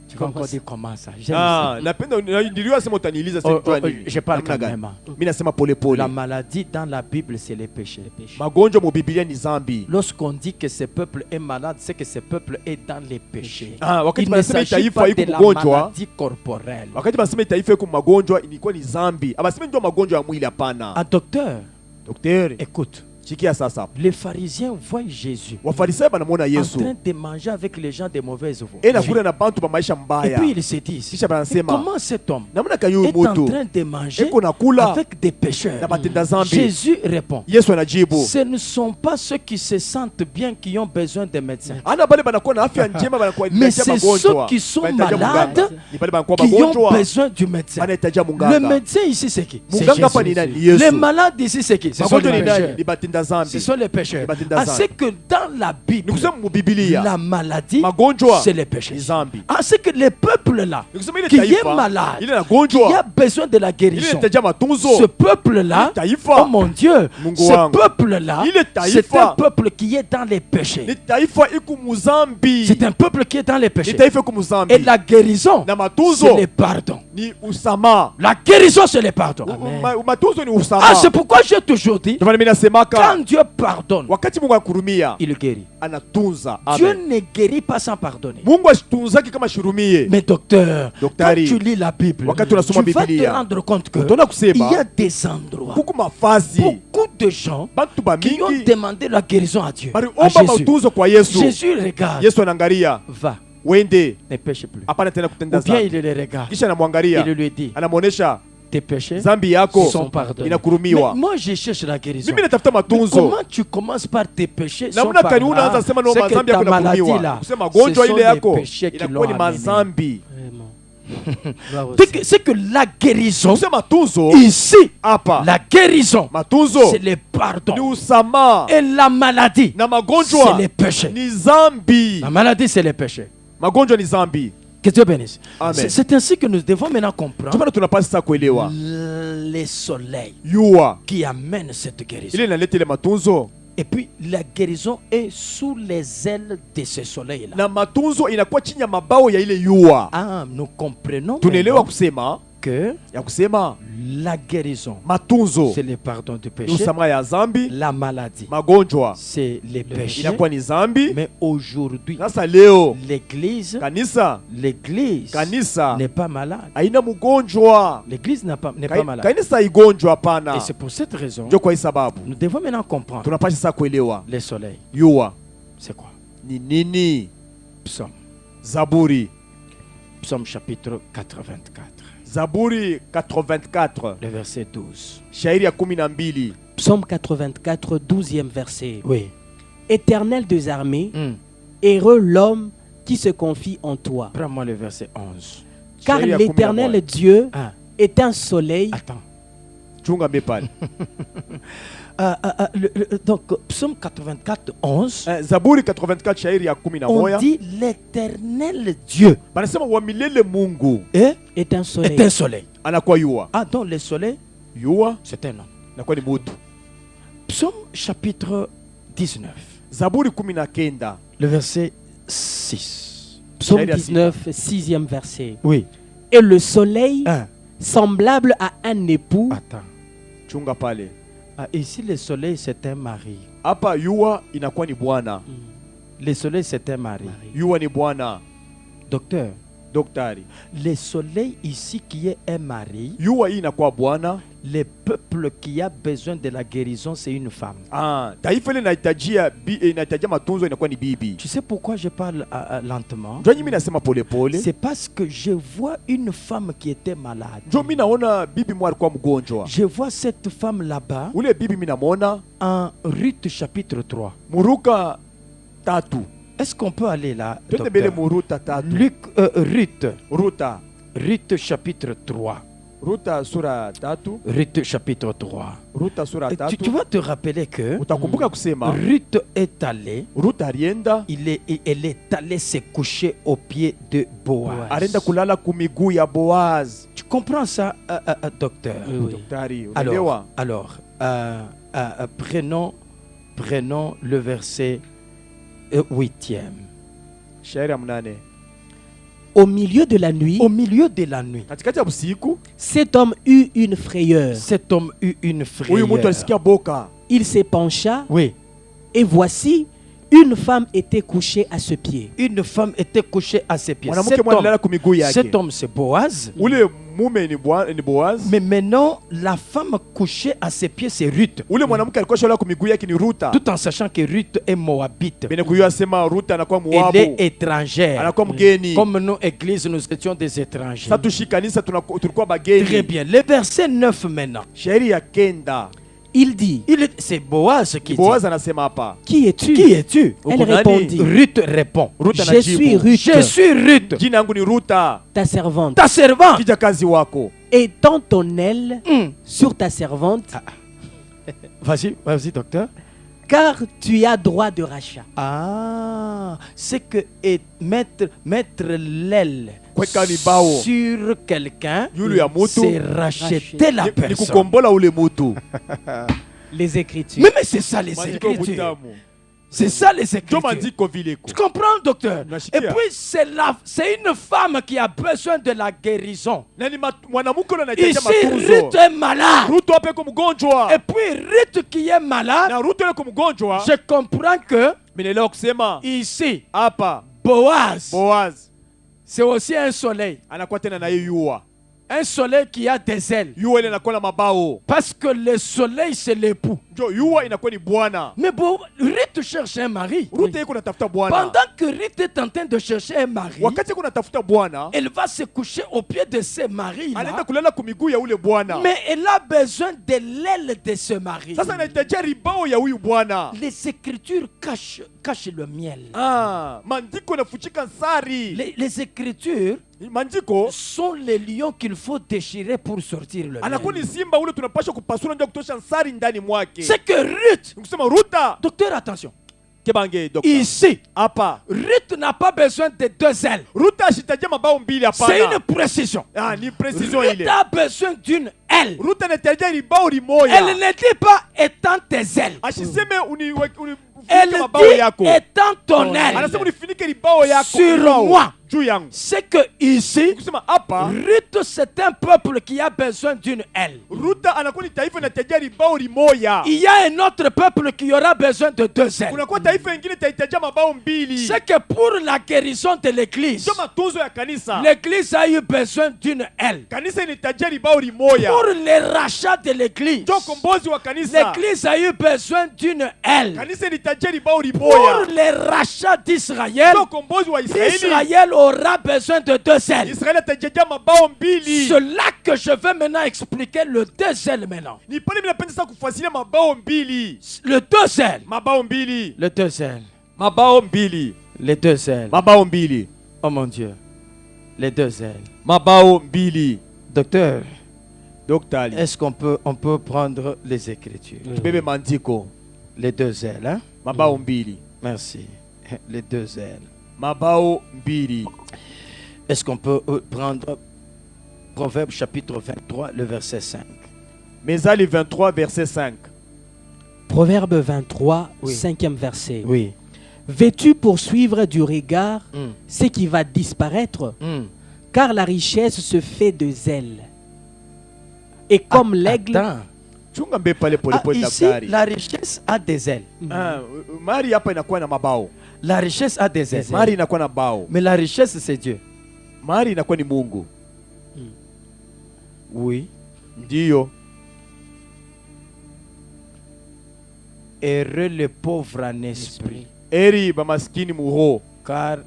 Tu vas encore dire comment ça? J'aime Ah, ça. napenda niliwa sema utaniuliza Oh, sasa oh, je parle namna gani? calmement. Mimi nasema pole pole. La maladie dans la Bible, c'est le péché. Magonjwa mu Biblia ni zambi. Lorsqu'on dit que ce peuple est malade, c'est que ce peuple est dans les péchés. Ah, wakati Il ne wanasema s'agit taifa pas iko de la mgonjwa, maladie corporelle. wakati wanasema taifa iko magonjwa ilikuwa ni zambi. Abasema ndio magonjwa ya mwili hapana. Un docteur, Daktari, écoute, sikia sasa. les pharisiens voient Jésus Wafarisayo banamwona en Yesu. train de manger avec les gens de mauvaise voie. Ena kula na bantu ba maisha Et mbaya. puis ils se disent, Kisha banasema, comment cet homme namna kayo est en mutu train de manger eko nakula avec des pécheurs? na batenda zambi. Jésus répond, Yesu anajibu, ce ne sont pas ceux qui se sentent bien qui ont besoin de médecins, ana bale banakuwa na afya njema banakuwa mais inahitaji c'est magonjwa. ceux qui sont Banahitaji malades munganga. Ni bale banakuwa qui ont magonjwa. besoin du médecin. Banahitaji Le munganga. médecin ici, c'est qui? C'est Munganga hapa ni Jésus. nani? Yesu. Les malades ici, c'est qui? Ce sont Magonjwa les ni nani? pécheurs. Ni batenda zambi. Ce sont les pécheurs. Batenda À zambi. ce que dans la Bible, Nikusema mu Biblia la maladie, magonjwa c'est les péchés. ni zambi. À ce que le peuple là, Nikusema ile qui est taifa malade, ile na qui a gonjwa besoin de la ile guérison, inahitaji matunzo. ce peuple là, Taifa. oh mon Dieu, Mungu ce wangu. peuple là, Ile taifa. c'est un peuple qui est dans les péchés. Ni taifa iko muzambi. C'est un peuple qui est dans les Ni péchés. taifa iko muzambi. Et la guérison, Na matunzo c'est le pardon. ni usama. La guérison, c'est le pardon. Matunzo ni usama. Ah, c'est pourquoi j'ai toujours dit, Ndio maana mimi nasemaka quand Dieu pardonne, wakati Mungu akurumia il guérit. anatunza. Dieu Amen. ne guérit pas sans pardonner. Mungu asitunzaki kama shurumie. Mais docteur, Daktari, quand tu lis la Bible, wakati tu unasoma vas te Biblia, rendre compte que utaona kusema il y a des endroits, kuku mafasi beaucoup de gens bantu qui ont bamingi demandé la guérison à Dieu, à baliomba Jésus. matunzo kwa Yesu. Jésus regarde, Yesu anaangalia, va, wende ne pêche plus. hapana tena kutenda Ou bien dhambi. il le regarde, Kisha anamwangalia, il lui dit, anamwonesha tes péchés zambi yako sont pardonnés. Mais inakurumiwa. moi, je cherche la guérison. Mimi natafuta Mais matunzo. comment tu commences par tes péchés sont Namna kani pardonnés? unaanza sema no C'est que mazambi ta yako maladie inakurumiwa. là, Kusema ce magonjwa sont ile les yako péchés qui l'ont inakuwa ni amené. mazambi. Vraiment. Gloire au C'est que la guérison, Kusema matunzo ici, hapa. la guérison, Matunzo c'est le ni pardon. usamaha Et la maladie, na c'est magonjwa les péchés. ni zambi. La maladie, c'est les péchés. Magonjwa ni zambi. Que Dieu bénisse. Amen. C'est ainsi que nous devons maintenant comprendre Tumana tunapaswa sasa kuelewa les soleils yua qui amènent cette guérison. ile inaleta ile matunzo, Et puis la guérison est sous les ailes de ce soleil-là. na matunzo inakuwa chini ya mabao ya ile yua. Ah, nous comprenons Tunaelewa maintenant kusema que ya kusema la guérison, matunzo c'est le pardon du ni péché. usamaha ya zambi, La maladie, magonjwa c'est les péchés. inakuwa ni zambi. Mais aujourd'hui, Sasa leo l'église kanisa n'est pas malade. haina mgonjwa, L'église n'est pas malade. kanisa igonjwa hapana. Et c'est pour cette raison Ndio kwa hii sababu nous devons maintenant comprendre tunapasha sasa kuelewa les soleils. yua C'est quoi? ni nini. Psaume. Zaburi, Psaume chapitre 84, Zaburi 84 le verset 12. shairi ya 12. Psaume 84, 12e verset. Oui. Éternel des armées, Hmm. heureux l'homme qui se confie en toi. Prends-moi le verset 11. Car Shairi ya l'Éternel 11. Dieu Ah, est un soleil. attends. Chunga mbepale. Donc, Psaume 84, 11. Zaburi 84 shairi ya On 11 dit l'Éternel Dieu banasema wa milele Mungu Est un soleil. est un soleil. anakuwa yua. Ah, donc le soleil, Yua c'est un homme. nakuwa ni mutu. Psaume chapitre 19, Zaburi 19 le verset 6. Psaume Shairi ya 19, 6e verset. Oui. Et le soleil, Ah, semblable à un époux, attends. Chunga pale. Ah, ici, le soleil, c'est un mari. Hapa yua inakuwa ni bwana. Le soleil, c'est un mari. Yua ni bwana. Docteur, Daktari, le soleil ici qui est un mari, yua hii inakuwa bwana. le peuple qui a besoin de la guérison, c'est une femme. Taifa ile inahitajia matunzo inakuwa ni bibi. Tu sais pourquoi je parle lentement? Njoo mimi nasema pole pole. C'est parce que je vois une femme qui était malade. Njoo mimi naona bibi mwa alikuwa mgonjwa. Je vois cette femme là-bas Ule bibi mimi namuona en Ruth chapitre 3. Muruka 3. Est-ce qu'on peut aller là, Twende mbele docteur? Muruta 3. Ruth chapitre 3. Ruta sura 3. Ruth chapitre 3. Ruta sura 3. Tu vas te rappeler que Utakumbuka kusema Ruth est allée, Ruta alienda elle est allée se coucher aux pieds de Boaz. alienda kulala kumiguu ya Boaz. Tu comprends ça, docteur? Oui, oui. Daktari, unaelewa? Alors, prenons le verset 8e. Shairi ya 8. au milieu de la nuit, Au milieu de la nuit, Katikati ya usiku, cet homme eut une frayeur. cet homme eut une huyu mtu frayeur. alisikia boka. Il se pencha Oui, et voici, une femme était couchée à ses pieds. une femme était couchée à ses pieds. Mwanamke mmoja alilala kumiguu yake. Cet homme, c'est Boaz. Ule mume ni Boaz. Mais maintenant, la femme couchée à ses pieds, c'est Ruth. Ule mwanamke alikuwa shala kumiguu yake ni Ruta. Tout en sachant que Ruth est moabite. Bene kuyua sema Ruta anakuwa Elle Moabu. est étrangère. Anakuwa mgeni. Comme nous, église, nous étions des étrangers. Sasa tushikanisa tulikuwa Très bageni. bien. Le verset 9 maintenant. Shairi ya 9. Il dit, C'est Boaz qui dit. Boaz anasema hapa. qui es-tu? Qui es-tu? Elle Uko nani? répondit, Ruth répond. Ruta je anajibu. suis Ruth, Je suis Ruth, Jina yangu ni Ruta. ta servante. ta servante. Kijakazi wako. Étends ton aile sur ta servante, Vas-y, docteur. car tu as droit de rachat. Ah, c'est que mettre l'aile Kweka libao. sur quelqu'un, Yule ya mutu. c'est racheter la Ni personne. kukombola ule mutu. Les Écritures. Mais c'est ça les Maandiko écritures. butamu. C'est ça les Ndio écritures. maandiko vileko. Tu comprends, docteur? Nasikia. Et puis c'est une femme qui a besoin de la guérison. Na ni mwanamke ule anahitaji Ici, matunzo. Ruth est malade. Ruto hapo yuko mgonjwa. Et puis Ruth qui est malade, Na Ruto yuko mgonjwa. je comprends que Minaelewa kusema ici, hapa Boaz, Boaz c'est aussi un soleil. anakuwa tena na yeye yua. Un soleil qui a des ailes. Yua ile inakuwa na mabao. Parce que le soleil, c'est l'époux. Njo yua inakuwa ni bwana. Mais bon, Ruth cherche un mari. Ruth iko natafuta bwana. Pendant que Ruth est en train de chercher un mari, Wakati iko natafuta bwana, elle va se coucher au pied de ce mari-là. anaenda kulala kumiguu ya ule bwana. Mais elle a besoin de l'aile de ce mari. Sasa anahitaji ribao ya huyu bwana. Les Écritures cachent le miel. Maandiko nafuchika nsari. Les Écritures Maandiko sont les lions qu'il faut déchirer pour sortir le anakuwa miel. ni simba ule tunapaswa kupasula ndio kutosha nsari ndani mwake. C'est que Ruth, Nikusema Ruta, docteur, attention, kebange docteur. ici, Hapa Ruth n'a pas besoin de deux ailes. Ruta ashitaje mabao mbili hapana. C'est une précision. Ni precision Ruth ile. a besoin d'une aile. Ruta anahitaji ribao limoya. Elle ne dit pas étant tes ailes. Ashiseme unifunike Elle mabao dit yako. étant ton aile. Anasema unifunike ribao yako. Sur ribao moi. Juu yangu. C'est que ici, Nikusema hapa Ruth, c'est un peuple qui a besoin d'une aile. Ruta anakuwa ni taifa inahitaji ribao limoya. Il y a un autre peuple qui aura besoin de deux ailes. Kunakuwa taifa ingine itahitaji mabao mbili. C'est que pour la guérison de l'église, Ndio matunzo ya kanisa. l'église a eu besoin d'une aile. Kanisa inahitaji ribao limoya. Pour le rachat de l'église, Ndio kombozi wa kanisa. l'église a eu besoin d'une aile. Kanisa inahitaji ribao Pour limoya. le rachat d'Israël, Ndio kombozi wa Israeli. Israël aura besoin de deux ailes. Israeli atahitaji mabao mbili. C'est là que je vais maintenant expliquer le deux ailes maintenant. Ni pale mimi napenda sasa kufasiria mabao mbili. Le deux ailes. Mabao mbili. Les deux ailes. Mabao mbili. Les deux ailes. Mabao mbili. Oh mon Dieu. Les deux ailes. Mabao mbili. Docteur, Daktari. est-ce qu'on peut prendre les Écritures? Tubebe maandiko. Les deux ailes, hein? Mabao mbili. Merci. Les deux ailes. Mabao mbili. Est-ce qu'on peut prendre Proverbe chapitre 23, le verset 5? Mezali 23 verset 5. Proverbe 23, Oui. 5e verset. Oui. Veux-tu poursuivre du regard Mm. ce qui va disparaître, Mm. car la richesse se fait de zèle. Et comme l'aigle, Attends. Chunga mbe pale pole pole Ici, daktari. la richesse a des ailes. Mari hapa inakuwa na mabao. La richesse a des ailes. Mari inakuwa na bao. Mais la richesse, c'est Dieu. Mari inakuwa ni Mungu. Oui. Ndiyo. Heureux le pauvre en esprit, Eri bamaskini muho. car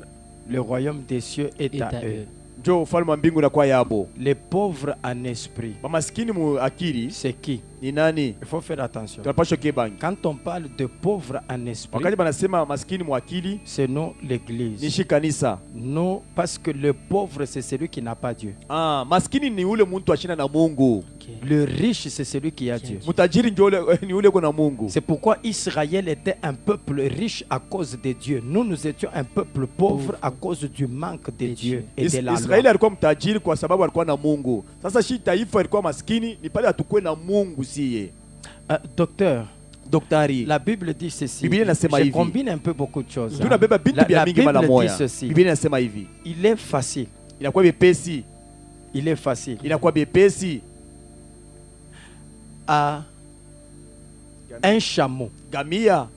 le royaume des cieux est à eux. Njo ufalme wa mbingu inakuwa yabo. Les pauvres en esprit, Bamaskini mu akili c'est qui? ni nani? Il faut faire attention. Tunapaswa kebangi. Quand on parle de pauvres en esprit, Wakati banasema maskini mu akili c'est nous l'église. nishi kanisa. Non, parce que le pauvre, c'est celui qui n'a pas Dieu. Maskini ni ule muntu ashina na Mungu. Le riche, c'est celui qui a Dieu. Mutajiri njo ule ni ule kuna Mungu. C'est pourquoi Israël était un peuple riche à cause de Dieu. Nous étions un peuple pauvre à cause du manque de Dieu et de la Israeli loi. alikuwa mtajiri kwa sababu alikuwa na Mungu. Sasa shi taifa alikuwa maskini ni pale atukue na Mungu siye. Docteur, Daktari. la Bible dit ceci. Biblia inasema Je hivi. combine un peu beaucoup de choses. Tunabeba vitu vya La mingi mara Bible dit moja. ceci. Biblia inasema hivi. Il est facile. Inakuwa bepesi. Il est facile Inakuwa bepesi. à un chameau Gamia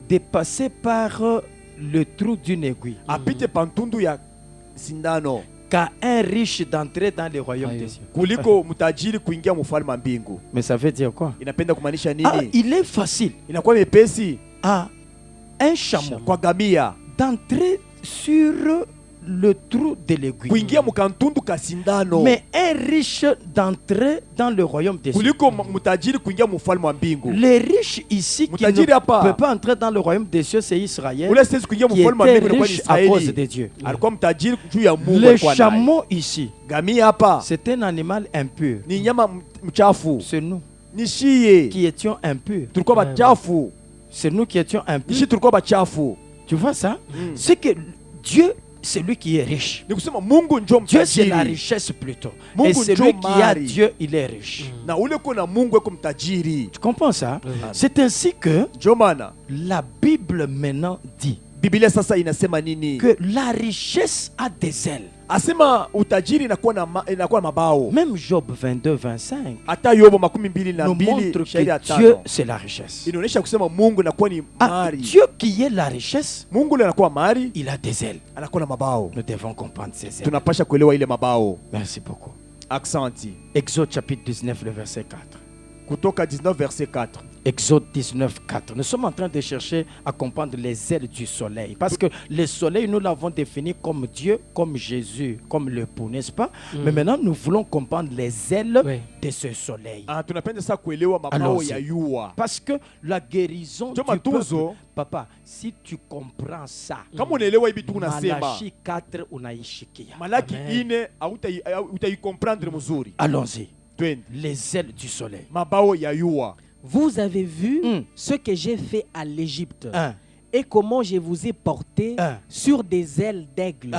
de passer par le trou d'une aiguille apite pantundu ya sindano qu'à un riche d'entrer dans le royaume des cieux. kuliko mtajiri kuingia mfalme wa mbingu. Mais ça veut dire quoi? Inapenda kumaanisha Ah, nini? il est facile Inakuwa bepesi à un chameau kwa gamia d'entrer sur le trou de l'aiguille. kuingia mkantundu ka sindano. Mais un riche d'entrer dans le royaume des cieux. Kuliko mtajiri kuingia mfalme wa mbingu. Les riches ici qui Mutajiri ne hapa. peuvent pas entrer dans le royaume des cieux, c'est Israël Ule sisi kuingia qui mfalme wa était mbingu inakuwa ni riche à cause de Israeli. Dieu. Alikuwa mtajiri juu ya Mungu Le alikuwa naye. chameau ici, Gamia hapa c'est un animal impur. ni nyama mchafu. C'est nous Ni shiye qui étions impurs. tulikuwa bachafu. C'est nous qui étions impurs. Nishi tulikuwa bachafu. Tu vois ça? C'est que Dieu, c'est lui qui est riche. Ni kusema Mungu njo Dieu, c'est la mtajiri. richesse plutôt. Mungu Et celui njo qui a mali. Dieu, il est riche. Na ule kuna Mungu eko mtajiri. Tu comprends ça? C'est ainsi que Njo maana la Bible maintenant dit Biblia sasa inasema nini? que la richesse a des ailes. Asema utajiri inakuwa na inakuwa na mabao. Même Job 22, 25 Hata Yobo 22 nous montre shairi ya que Dieu, tano c'est la richesse. inaonyesha kusema Mungu inakuwa ni Ah, mali. Dieu qui est la richesse, Mungu ule anakuwa mali, il a des ailes. anakuwa na mabao. Nous devons comprendre ces ailes. Tunapasha kuelewa ile mabao. Merci beaucoup. Aksanti. Exode chapitre 19, le verset 4. Kutoka 19 verset 4. Exode 19, 4. Nous sommes en train de chercher à comprendre les ailes du soleil. Parce que le soleil, nous l'avons défini comme Dieu, comme Jésus, comme l'époux, n'est-ce pas? Mais maintenant, nous voulons comprendre les ailes de ce soleil. Ah, tunapenda sasa kuelewa mabao ya yua. Parce que la guérison du peuple, papa, si tu comprends ça, kama unaelewa hivi tu unasema Malachi 4 unaishikia. Malaki 4 utaikomprendre mzuri. Allons-y. Twende. Les ailes du soleil. Mabao ya yua. Vous avez vu ce que j'ai fait à l'Égypte et comment je vous ai porté sur des ailes d'aigle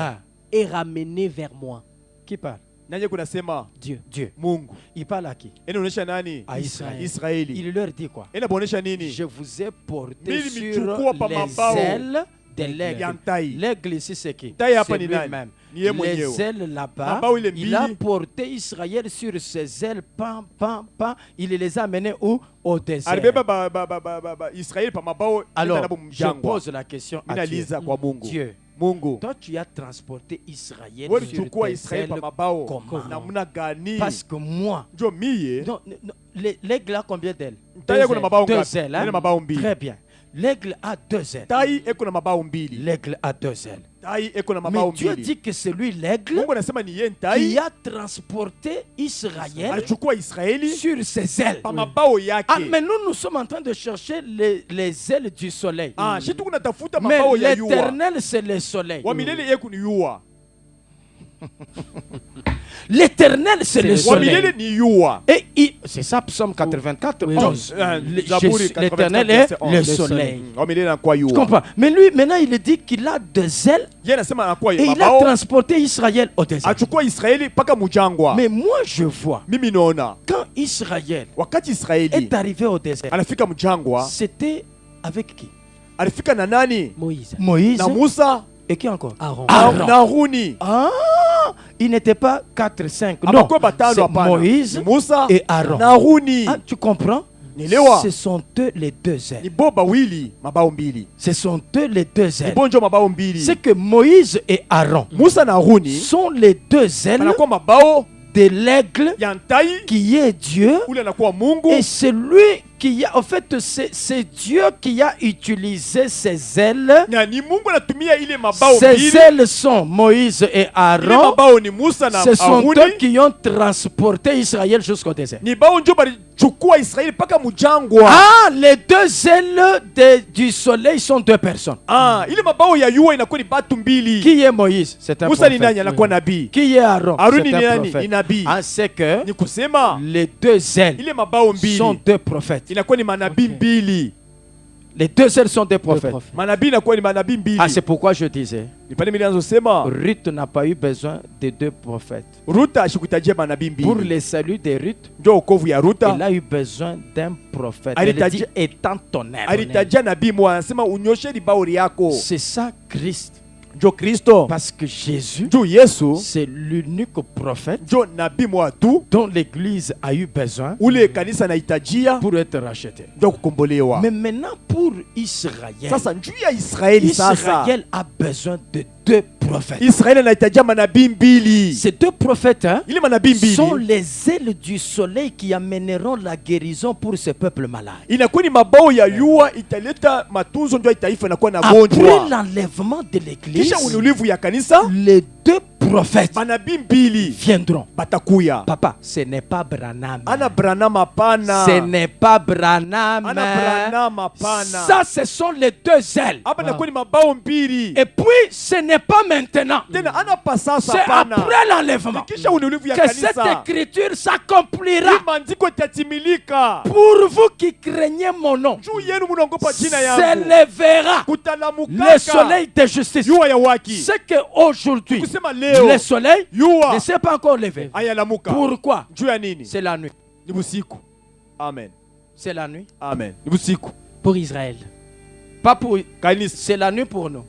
et ramené vers moi. Qui parle? Nani kunasema? Dieu. Dieu. Mungu. Il parle à qui? Inaonyesha nani? À Israël. Israeli. Il leur dit quoi? Inaonyesha nini? Je vous ai porté Mimi sur michukua pa les mabao ailes de l'aigle. Yantai. L'aigle ici c'est qui? Tai hapa C'est ni nani? lui-même. Ni yeye mwenyewe. Les ailes là-bas, Mabao ile il a mbili. porté Israël sur ses ailes, pam, pam, pam. Il les a amenés où? Au désert. Alibeba Israeli pa mabao. Alors, je pose la question à Dieu. Minaliza kwa Mungu. Dieu, Mungu. toi tu as transporté Israël Wewe sur chukua tes Israeli pa ailes mabao. comment? Namna gani? Parce que moi, Njo mie. non, non, l'aigle a combien d'ailes? Tai eko na mabao Deux ngapi? ailes, hein? Ina mabao mbili. Très bien. L'aigle a deux ailes. Tai eko na mabao mbili. L'aigle a deux ailes. Tai eko na Mais mabao Dieu mbili. dit que c'est lui l'aigle Mungu anasema ni yeye qui tai a transporté Israël alichukua Israeli sur ses ailes. pa mabao yake. Ah, mais nous sommes en train de chercher les ailes du soleil. Ah, shi tuko natafuta Mais mabao ya yua. l'éternel, c'est le soleil. Wa milele yeku ni yua. L'éternel, c'est le Wa soleil. milele ni yua. Et c'est ça, Psaume 84, 11. Zaburi L'éternel 84, est verset 11. le soleil. Wa milele anakuwa Tu yua. comprends? Mais lui, maintenant, il dit qu'il a deux ailes Yeye anasema anakuwa et il a mabao. transporté Israël au désert. Achukua Israeli paka mujangwa. Mais moi, je vois, Mimi naona quand Israël wakati Israeli est arrivé au désert, anafika mjangwa, c'était avec qui? alifika na nani? Moïse, Moïse Na Musa et qui encore? Aaron. na Haruni. Ah, il n'était pas 4, 5. Non, Abakuwa batano c'est hapana. Moïse Ni Musa et Aaron. na Haruni. Ah, tu comprends? Nielewa. Ce sont eux les deux ailes. Ni bo bawili mabao mbili. Ce sont eux les deux Ni ailes. bonjo mabao mbili. C'est que Moïse et Aaron Musa na Haruni sont les deux ailes anakuwa mabao de l'aigle ya ntai qui est Dieu. ule anakuwa Mungu. Et c'est lui qui a, en fait, c'est Dieu qui a utilisé ses ailes. Na ni Mungu anatumia ile mabao Ces mbili. ailes sont Moïse et Ile Aaron. mabao ni Musa na Ce sont Haruni. eux qui ont transporté Israël jusqu'au désert. Ni bao njo balichukua Israeli paka mujangwa. Ah, les deux ailes du soleil sont deux personnes. Ah, ile mabao ya yua inakuwa ni batu mbili. Qui est Moïse? C'est un Musa ni nani? prophète. Anakuwa nabii. Qui est Aaron? Haruni C'est ni un nani? Ni prophète. nabii. Ah, c'est que Ni kusema les deux ailes ile mabao mbili sont deux prophètes. inakuwa ni manabii mbili. Les deux ailes sont des prophètes. Manabii inakuwa ni manabii mbili. Ah, c'est pourquoi je disais, Ni pale milianzo sema Ruth n'a pas eu besoin de deux prophètes. Ruta ashikutajia manabii Pour mbili. le salut de Ruth, Ndio wokovu ya Ruta. elle a eu besoin d'un prophète. Alitaji- Elle dit, étant ton âme. Alitajia nabii mmoja anasema unyoshe libao yako. C'est ça Christ. Ndio Kristo. Parce que Jésus, Ndio Yesu. c'est l'unique prophète Ndio nabii mmoja tu dont l'Église a eu besoin ule kanisa nahitajia pour être racheté. ndio kukombolewa. Mais maintenant, pour Israël, Sasa njuu ya Israeli sasa. Israël a besoin de deux prophètes. Israeli anahitajia manabii mbili. Ces deux prophètes Ile manabii sont mbili les ailes du soleil qui amèneront la guérison pour ce peuple malade. inakuwa ni mabao ya yua italeta matunzo ndio taifa inakuwa na Après gonjwa. l'enlèvement de l'église, Kisha unulivu ya kanisa les deux prophètes manabii mbili viendront. batakuya. Papa, ce n'est pas Branham. Ana Branham hapana. Ce n'est pas Branham. Ana Branham hapana. Ça, ce sont les deux ailes. Hapa inakuwa ni mabao mbili. Et puis, ce n'est pas maintenant. Tena ana pasasa C'est hapana. après l'enlèvement Kisha unulivu ya que cette kanisa. écriture s'accomplira. Hii maandiko itatimilika. Pour vous qui craignez mon nom, Juu yenu mnaogopa jina yangu. s'élèvera Kutalamukaka. le soleil de justice. Yua ya waki. C'est qu'aujourd'hui, Kusema leo le soleil yua ne s'est pas encore levé. ayalamuka. Pourquoi? Juu ya nini? C'est la nuit. Ni busiku. Amen. C'est la nuit. Amen. Ni busiku. Pour Israël. Pas pour. Kanisa. C'est la nuit pour nous.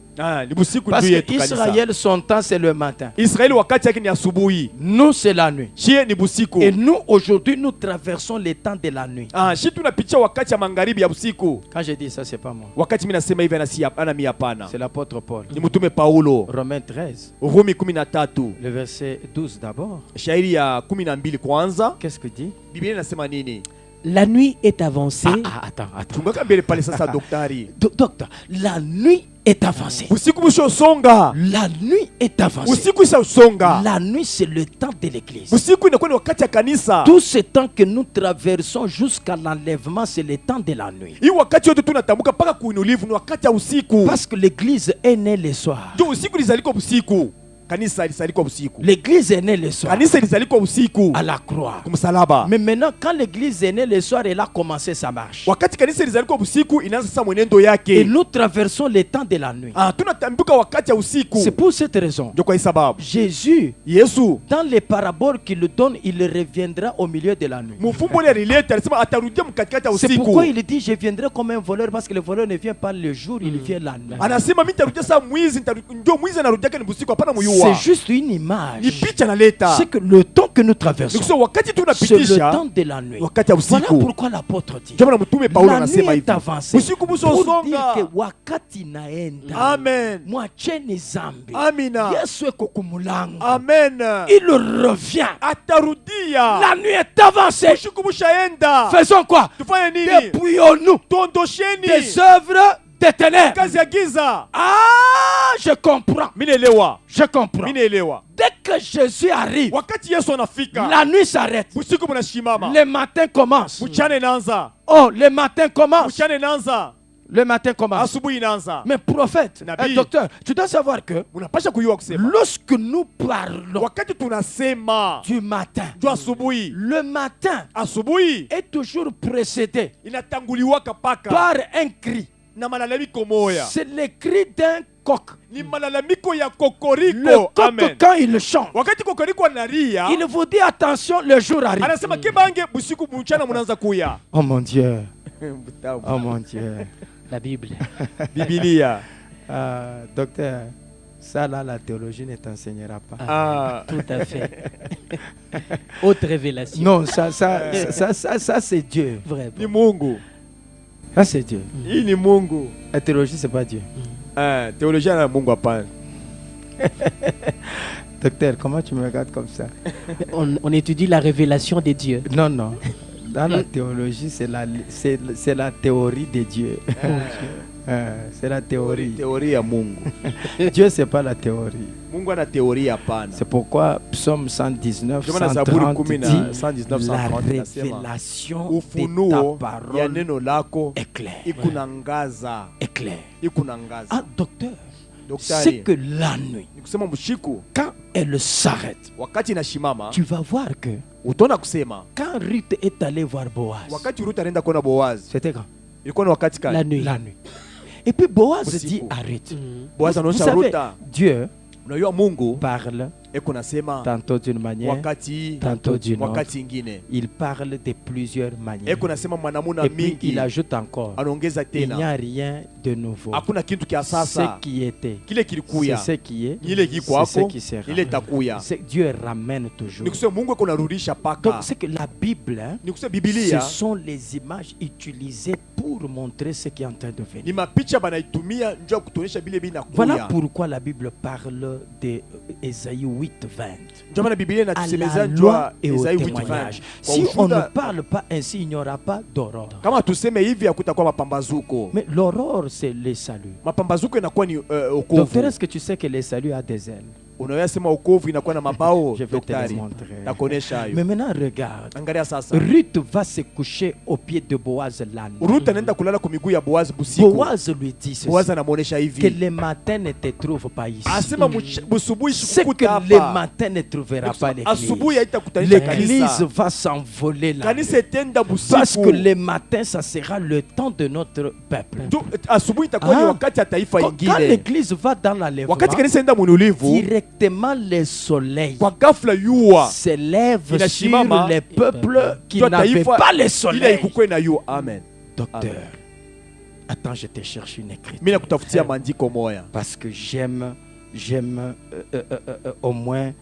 Ni busiku Parce ndio yetu kanisa. qu'Israël, son temps, c'est le matin. Israeli wakati yake ni asubuhi. Nous, c'est la nuit. Shie ni busiku. Et nous, aujourd'hui, nous traversons les temps de la nuit. Shi tunapitia wakati ya magharibi ya usiku. Quand je dis ça, c'est pas moi. Wakati mimi nasema hivi ana mimi hapana. C'est l'apôtre Paul. Ni mtume Paulo. Romains 13, Rumi 13. le verset 12 d'abord. Shairi ya 12 kwanza. Qu'est-ce que dit? Biblia inasema nini? La nuit est avancée. Attends. Tumeka mbele pale sasa daktari. Docteur, la nuit est avancée. Usiku mwisho songa. La nuit est avancée. Usiku isa songa. La nuit, c'est le temps de l'église. Usiku inakuwa ni wakati ya kanisa. Tout ce temps que nous traversons jusqu'à l'enlèvement, c'est le temps de la nuit. Hii wakati yote tunatambuka mpaka kuinulivu ni wakati ya usiku. Parce que l'église est née le soir. Ndio usiku lizaliko usiku. Kanisa lizaliko usiku. L'église est née le soir. Kanisa lizaliko usiku. À la croix. Kumsalaba. Mais maintenant, quand l'église est née le soir, elle a commencé sa marche. Wakati kanisa lizaliko usiku inaanza sasa mwenendo Et yake. nous traversons le temps de la nuit. Tunatambuka wakati ya usiku. C'est pour cette raison. Ndio kwa hii sababu Jésus, Yesu dans les paraboles qu'il donne, il reviendra au milieu de la nuit. mfumbo ile alileta alisema atarudia mkatikati ya C'est usiku. pourquoi il dit je viendrai comme un voleur, parce que le voleur ne vient pas le jour, il vient la nuit. Anasema mimi nitarudia sasa mwizi, ndio mwizi anarudia ni usiku hapana C'est muyua. juste une Ni image. picha analeta. C'est que le temps que nous traversons, Nikisema wakati c'est le tunapitisha temps de la nuit. wakati ya Voilà usiku. pourquoi l'apôtre dit Ndio maana mtume Paulo la nuit anasema est hivi. avancée Usiku mwisho pour dire songa. que wakati naenda. Amen. Mwacheni zambi. Amina. Yesu eko kumulango. Amen. Il revient. Atarudia. La nuit est avancée. Usiku mshaenda. Faisons quoi? Tufanye nini? Dépouillons-nous Tondosheni. des œuvres des ténèbres. Kazi ya giza. Ah, je comprends. Mimi naelewa. Je comprends. Mimi naelewa. Dès que Jésus arrive, Wakati Yesu anafika. la nuit s'arrête. Usiku mnashimama. Le matin commence. Mchana inaanza. Oh, le matin commence. Mchana inaanza. Le matin commence. Asubuhi inaanza. Mais prophète, Nabii. docteur, tu dois savoir que Unapasha kuyua kusema. lorsque nous parlons Wakati tunasema du matin, juu asubuhi. le matin Asubuhi est toujours précédé inatanguliwaka paka par un cri. na malalamiko moya. C'est le cri d'un coq. Ni malalamiko ya Le kokoriko. coq, Amen. quand il chante, Wakati kokoriko analia, il vous dit attention, le jour arrive. anasema kibange busiku mchana mnaanza kuya. Oh mon Dieu. Oh mon Dieu. La Bible. Biblia. Docteur, ça là, la théologie ne t'enseignera pas. Tout à fait. Haute révélation. Non, ça c'est Dieu. Vraiment. Ni Mungu. Ça c'est Dieu. Hii ni Mungu. La théologie, c'est pas Dieu. Teolojia na Mungu hapana. Docteur, comment tu me regardes comme ça? On étudie la révélation des dieux. Non, non. Dans la théologie, c'est la théorie de Dieu. C'est la théorie. Teoria ya Mungu. Dieu, c'est pas la théorie. Mungu ana teoria hapana. C'est pourquoi Psaume 119, Ndio maana Zaburi 130 10 na dit 119 la 130 inasema révélation de ufunuo ta ya parole neno lako est claire. ikunangaza. Est claire. Ikunangaza. Ah, docteur, c'est Daktari, que la nuit, ni kusema mshiku quand elle s'arrête, wakati inashimama tu vas voir que utaona kusema quand Ruth est allée voir Boaz, wakati Ruth anaenda kuona Boaz c'était quand? ilikuwa ni wakati La gani? nuit. La nuit. Et puis Boaz Usiku. dit à Ruth, Boaz vous anaonyesha savez, Ruta, Dieu unajua Mungu parle eko nasema tantôt d'une manière, wakati tantôt d'une autre. wakati ingine Il parle de plusieurs manières. eko nasema mwanamuna Et puis il mingi, ajoute encore, anaongeza il n'y a tena rien de nouveau. hakuna kitu kia Ce sasa, qui était, kile kilikuya c'est ce qui est, ni ile c'est kiko ce hapo, qui sera. ile itakuya. Dieu ramène toujours. Ni kusema Mungu eko narudisha Donc paka. c'est que la Bible, hein, Ni kusema ce Biblia sont les images utilisées pour montrer ce qui est en train de ni venir. mapicha banaitumia njoo ya kutuonyesha bile Voilà binakuya. pourquoi la Bible parle de Ésaïe 8:20. Ndio maana Biblia À inatusemezea la njoo loi ya et au Isaïe 8:20. témoignage. Kwa Si on ne ushuhuda, parle pas ainsi, il n'y aura pas d'aurore. kama tuseme hivi hakutakuwa mapambazuko. Mais l'aurore, c'est le salut. Mapambazuko inakuwa ni Docteur, okovu. est-ce que tu sais que le salut a des ailes? Unaweza sema okovu inakuwa na mabao. Je vais te le Daktari, montrer. nakuonesha hayo. Mais maintenant, regarde. Angalia sasa, Ruth va se coucher au pied de Boaz la nuit. Ruth anaenda kulala kwa miguu ya Boaz busiku. Boaz lui dit ceci, Boaz anamuonesha que hivi, le matin ne te trouve pas ici. asema busubuhi C'est que sikukuta le hapa. matin ne trouvera pas Asubuhi l'église. haitakutanisha L'église kanisa. va s'envoler là. Kanisa itenda Parce que busiku. le matin, ça sera le temps de notre peuple. Asubuhi itakuwa ni Ah. wakati ya taifa Quand ingine. l'église va dans l'enlèvement, Wakati kanisa enda munulivu, directement le soleil kwa ghafla yua s'élève sur Inasimama. les peuples qui Jua n'avaient taifa pas le ile soleil. ikukwe na yua. Amen. Docteur, Attends, je te cherche une écriture. Mimi nakutafutia maandiko moya. Parce que j'aime au moins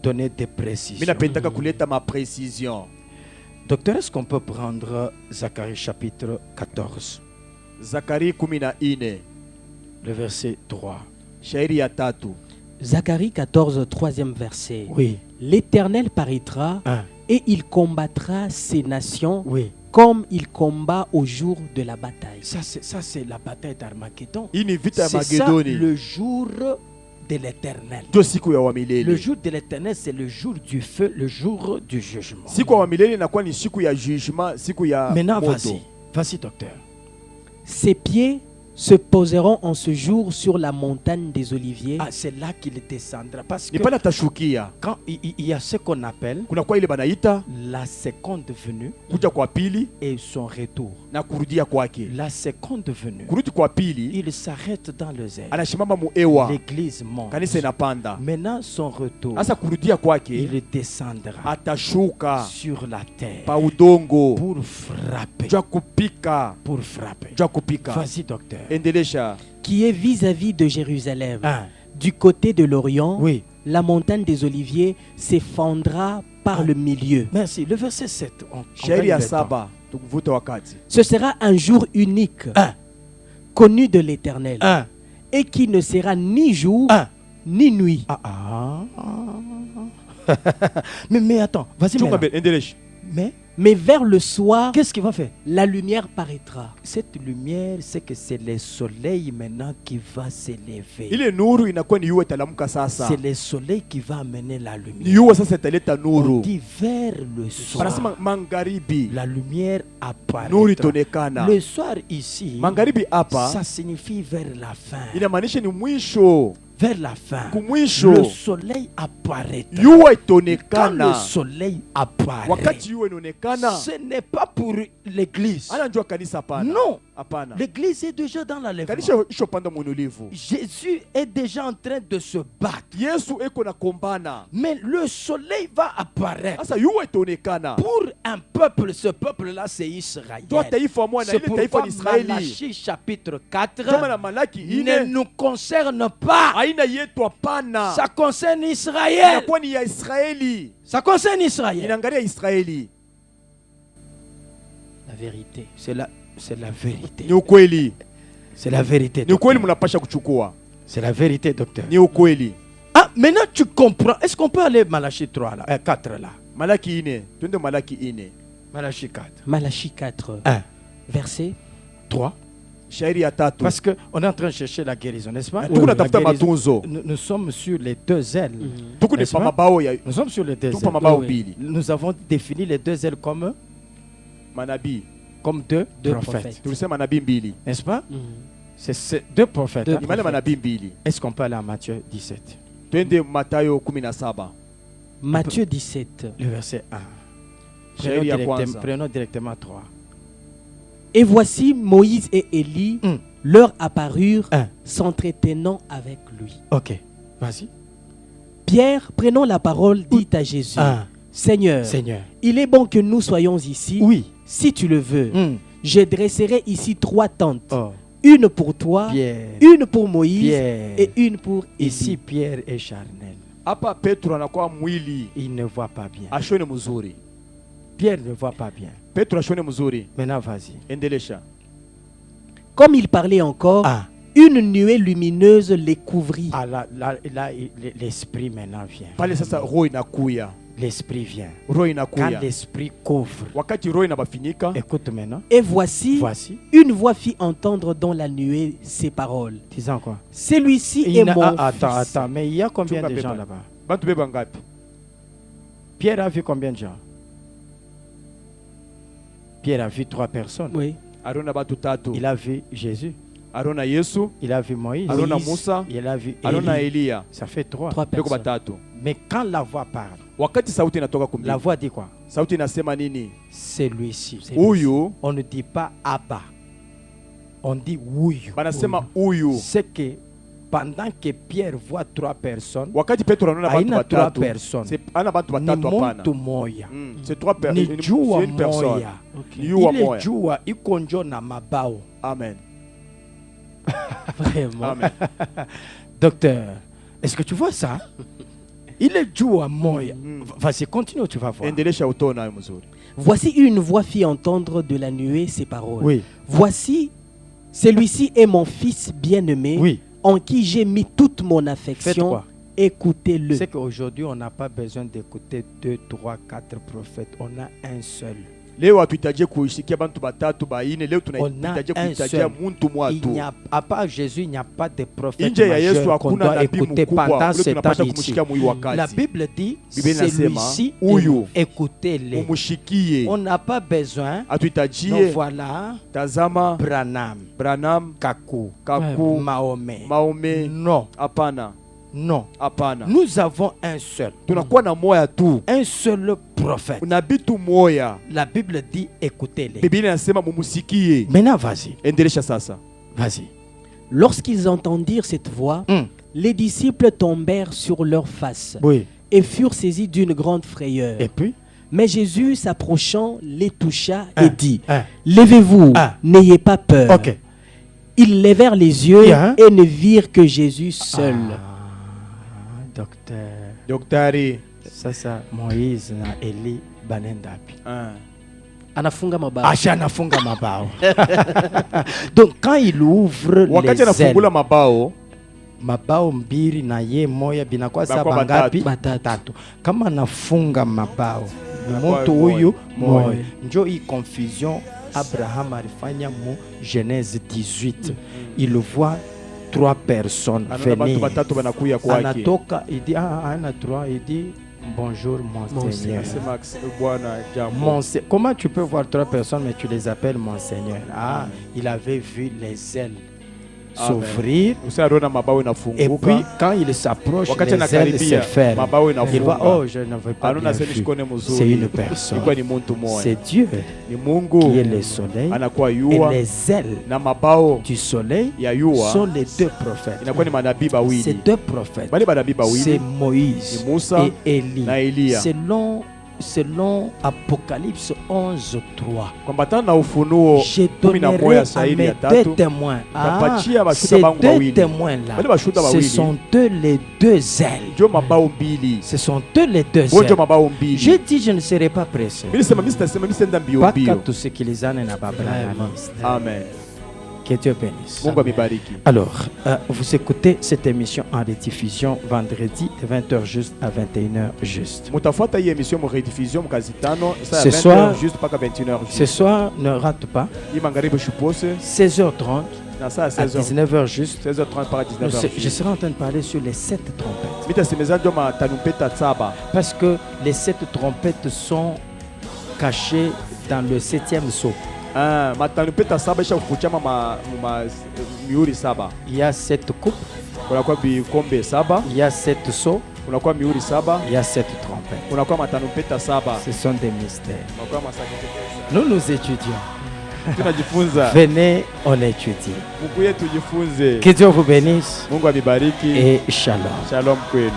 donner des précisions. Mimi napendaka kuleta ma précision. Docteur, est-ce qu'on peut prendre Zacharie chapitre 14, Zakari 14, le verset 3? shairi ya 3. Zacharie 14, troisième verset. Oui. L'Éternel paraîtra Un. et il combattra ces nations Oui. comme il combat au jour de la bataille. Ça, c'est la bataille d'Armageddon. Hii ni vita ya C'est ça Magedoni. le jour de l'Éternel. Ndio siku ya wamilele. Le jour de l'Éternel, c'est le jour du feu, le jour du jugement. Siku ya wamilele inakuwa ni siku ya jugement, siku ya Maintenant, moto. vas-y, docteur. Ses pieds se poseront en ce jour sur la montagne des Oliviers. Ah, c'est là qu'il descendra. Parce Ni que pale atashukia. quand il y a ce qu'on appelle Kunakuwa ile banaita la seconde venue kuja kwa pili et son retour. na kurudia kwake. La seconde venue, Kurudi kwa pili il s'arrête dans les airs. anashimama muewa, L'église monte. kanisa inapanda. Maintenant, son retour, Sasa kurudia kwake il descendra atashuka sur la terre pa udongo pour frapper. jua kupika, Pour frapper. jua kupika. Vas-y, docteur. Endelesha. Qui est vis-à-vis de Jérusalem. Un. Du côté de l'Orient, Oui. la montagne des Oliviers s'effondra par le milieu. Merci. Le verset 7. On Shairi ya gagne le temps. 7 tukuvuta wakati. Ce sera un jour unique, Un. connu de l'Éternel, Un. et qui ne sera ni jour Un. ni nuit. Mais attends, vas-y. Chunga maintenant. mbele, endelesha. Mais vers le soir, Qu'est-ce qu'il va faire? la lumière paraîtra. Cette lumière, c'est que c'est le soleil maintenant qui va s'élever. Ile nuru inakuwa ni yuwa italamuka sasa. C'est le soleil qui va amener la Ni lumière. yuwa sasa italeta On nuru. dit vers le soir, Wanasema magharibi la lumière apparaît. nuru itaonekana. Le soir ici, Magharibi hapa ça signifie vers la fin. inamaanisha ni mwisho. Vers la fin, Kumwisho le soleil apparaît. yuwa Quand le itaonekana. soleil apparaît, Wakati yuwa inaonekana, ce n'est pas pour l'église. anajua kanisa hapana. Non, Hapana. l'église est déjà dans l'enlèvement. Kanisa ishopanda mwinulivu. Jésus est déjà en train de se battre. Yesu eko na kombana. Mais le soleil va apparaître Sasa yuwa itaonekana. pour un peuple. Ce peuple-là, c'est Israël. Ndio taifa moja na C'est ile taifa pourquoi ni Israeli. Malachie chapitre 4 Kama na Malaki ne ine nous concerne pas. aina yetu hapana. Ça concerne Israël. Inakuwa ni ya Israeli. Ça concerne Israël. Inaangalia Israeli. La vérité. C'est la vérité. Ni ukweli. C'est la vérité. Ni ukweli docteur. mnapasha kuchukua. C'est la vérité, docteur. Ni ukweli. Ah, maintenant tu comprends. Est-ce qu'on peut aller Malachie 3 là, 4 là? Malaki ine. Twende Malaki ine. Malachie 4. Malachie 4, 1, verset 3. Shairi ya 3. Parce qu'on est en train de chercher la guérison, n'est-ce pas? Tuko La natafuta guérison. matunzo. Nous sommes sur les deux ailes. Tuko ni N'est-ce pa pas? mabao ya Nous sommes sur les deux tuko ailes. pa mabao Oui. mbili. Nous avons défini les deux ailes comme Manabii. deux prophètes. prophètes. Tulisema manabii mbili. N'est-ce pas? Mhm. C'est deux prophètes. Deux hein? Ni male manabii mbili. Est-ce qu'on peut aller à Matthieu 17? Twende Mathayo 17. Matthieu 17. Le verset 1. Shairi ya kwanza. Prenons directement 3. Et voici Moïse et Élie Mm. leur apparurent, Un. s'entretenant avec lui. Ok, vas-y. Pierre, prenant la parole, dit à Jésus, Un. Seigneur, Seigneur. il est bon que nous soyons ici. Oui. Si tu le veux, Mm. je dresserai ici 3 tentes. Oh, Une pour toi, Pierre. une pour Moïse Pierre. et une pour Ici, Élie. Pierre est charnel. Hapa Petro anakuwa mwili. Il ne voit pas bien. Ashone mzuri. Pierre ne voit pas bien. Petro ashone mzuri. Maintenant, vas-y. Endelesha. Comme il parlait encore, Ah. une nuée lumineuse les couvrit. Ah, là, l'esprit maintenant vient. Pale sasa roho inakuya. L'esprit vient. Roho Quand inakuya. l'esprit couvre. Wakati roho inabafinika, Écoute maintenant. Et voici, Voici. une voix fit entendre dans la nuée ces paroles. Disons quoi? Celui-ci est mon Attends, fils. attends. Mais il y a combien Chunga de gens beba. là-bas? bantu beba ngapi? Pierre a vu combien de gens? Pierre a vu 3 personnes. Oui. Arona batu tatu. Il a vu Jésus. Arona Yesu, Il a vu Moïse. Arona Musa, Il a vu Arona Élie. Elia. Ça fait 3. 3 Beko personnes. batatu. Mais quand la voix parle, Wakati sauti inatoka kumbi. la voix dit quoi? Sauti inasema nini? Celui-ci. Huyu On ne dit pas Abba. On dit Ouyu. banasema huyu. C'est que pendant que Pierre voit 3 personnes, wakati Petro anaona watu haina 3 watatu, personnes. ana watu Ni watatu hapana. mtu moya. C'est 3 Ni personnes, jua c'est une personne. moya. Ni jua Ile moya. jua iko njo na mabao. Amen. Vraiment. Amen. Docteur, est-ce que tu vois ça? Il est jua moya. Vas-y, continue, tu vas voir. Endelesha utaona hayo mzuri. Voici une voix fit entendre de la nuée ces paroles. Oui. Voici, celui-ci est mon fils bien-aimé, Oui. en qui j'ai mis toute mon Faites affection. quoi? Écoutez-le. C'est qu'aujourd'hui, on n'a pas besoin d'écouter 2, 3, 4 prophètes. On a un seul. Leo hatuhitaji kuisikia bantu batatu baine, leo On a tunahitaji un kuhitajia seul. muntu mmoja Il tu. n'y a, à part Jésus, il n'y a pas de prophète Nje ya Yesu majeur qu'on hakuna doit nabii écouter mkubwa pendant ule ce temps tunapaswa ici. kumshikia mwi La wakati. Bible dit, Biblia inasema, celui-ci, huyu écoutez-les. Umushikie. On n'a pas besoin. Donc Hatuhitajie voilà, tazama Branham, Branham, Kaku, Kaku, Mahomet. Maome. Non, Hapana. non. Hapana. Nous avons un seul. Tunakuwa na moya tu. Un seul prophète. Nabii tu moya. La Bible dit, écoutez-les. Biblia inasema mumusikie. Maintenant, vas-y. Endelesha sasa. Vas-y. Lorsqu'ils entendirent cette voix, les disciples tombèrent sur leurs faces Oui. et furent saisis d'une grande frayeur. Et puis? Mais Jésus, s'approchant, les toucha Un, et dit, un. levez-vous, Un. n'ayez pas peur. Ok. Ils levèrent les yeux Yeah. et ne virent que Jésus seul. Docteur. Daktari. Sasa Moïse na Eli banendapi. Anafunga mabao. Asha anafunga mabao. Donc quand il ouvre Wakati les ailes, anafungula mabao, mabao mbili na ye moya binakuwa Binakuwa saba ngapi? batatu. Batatu. Kama anafunga mabao ni Binakuwa mtu moya. huyu Moya. moya. Njo hii confusion Abraham alifanya mu Genèse 18. Il voit 3 personnes anaona bantu venir. batatu banakuya kwake. Anatoka, il dit ana droit, il dit bonjour mon Seigneur. Anasema Bwana jambo. Comment tu peux voir 3 personnes mais tu les appelles mon Seigneur? Ah, il avait vu les ailes s'ouvrir. Usiona mabao Et inafunguka. puis quand il s'approche, Wakati les ailes se anakaribia ferment. mabao Il voit, inafunga. oh, je ne veux pas bien Anaona sasa vu. nishikone mzuri. C'est une personne. Ilikuwa ni muntu moya. C'est Dieu Ni Mungu. qui est le soleil. Anakuwa Et yua les ailes na mabao du soleil ya yua sont les 2 prophètes. inakuwa ni manabii Ces bawili. 2 prophètes, Bali manabii c'est bawili Moïse ni Musa et Élie. na Elia. Selon Apocalypse 11:3. Kwambatana na Ufunuo Je 11 donnerai à saidi mes ya 2 tatu. témoins. Tapatia bashuhuda Ces bangu 2 bawili. témoins-là, Wale bashuhuda ce bawili. sont eux les 2 ailes. Njo mabao mbili. Ce sont eux les 2 Bonjo ailes. mabao mbili. Je dis, je ne serai pas pressé. Mimi sema mimi sitasema mimi senda mbio Mpaka mbio. tusikilizane na Baba Analyste. Amen. Que Dieu bénisse. Mungu amibariki. Alors, vous écoutez cette émission en rediffusion vendredi de 20h juste à 21h juste. Mutafuata hii emission mu rediffusion mkazi tano saa Ce 20h soir- juste mpaka 21h Ce juste. soir, ne rate pas, Hii magharibi shupose 16h30 na saa à 16h 19h juste. 16h30 mpaka 19h. Je serai en train de parler sur les 7 trompettes. Mitasemeza ndio matanumpeta saba. Parce que les 7 trompettes sont cachées dans le 7e sceau. Matanumpeta saba isha kufuchama miuri saba. Il y a 7 coupes, Kunakuwa vikombe saba, il y a 7 sceaux, kunakuwa miuri saba, il y a 7 trompettes. kunakuwa matanumpeta saba. Ce sont des mystères. Kunakuwa masakete. Nous étudions. Tunajifunza. Venez, on étudie. Mkuye tujifunze. Que Dieu vous bénisse Mungu abibariki. et shalom. Shalom kwenu.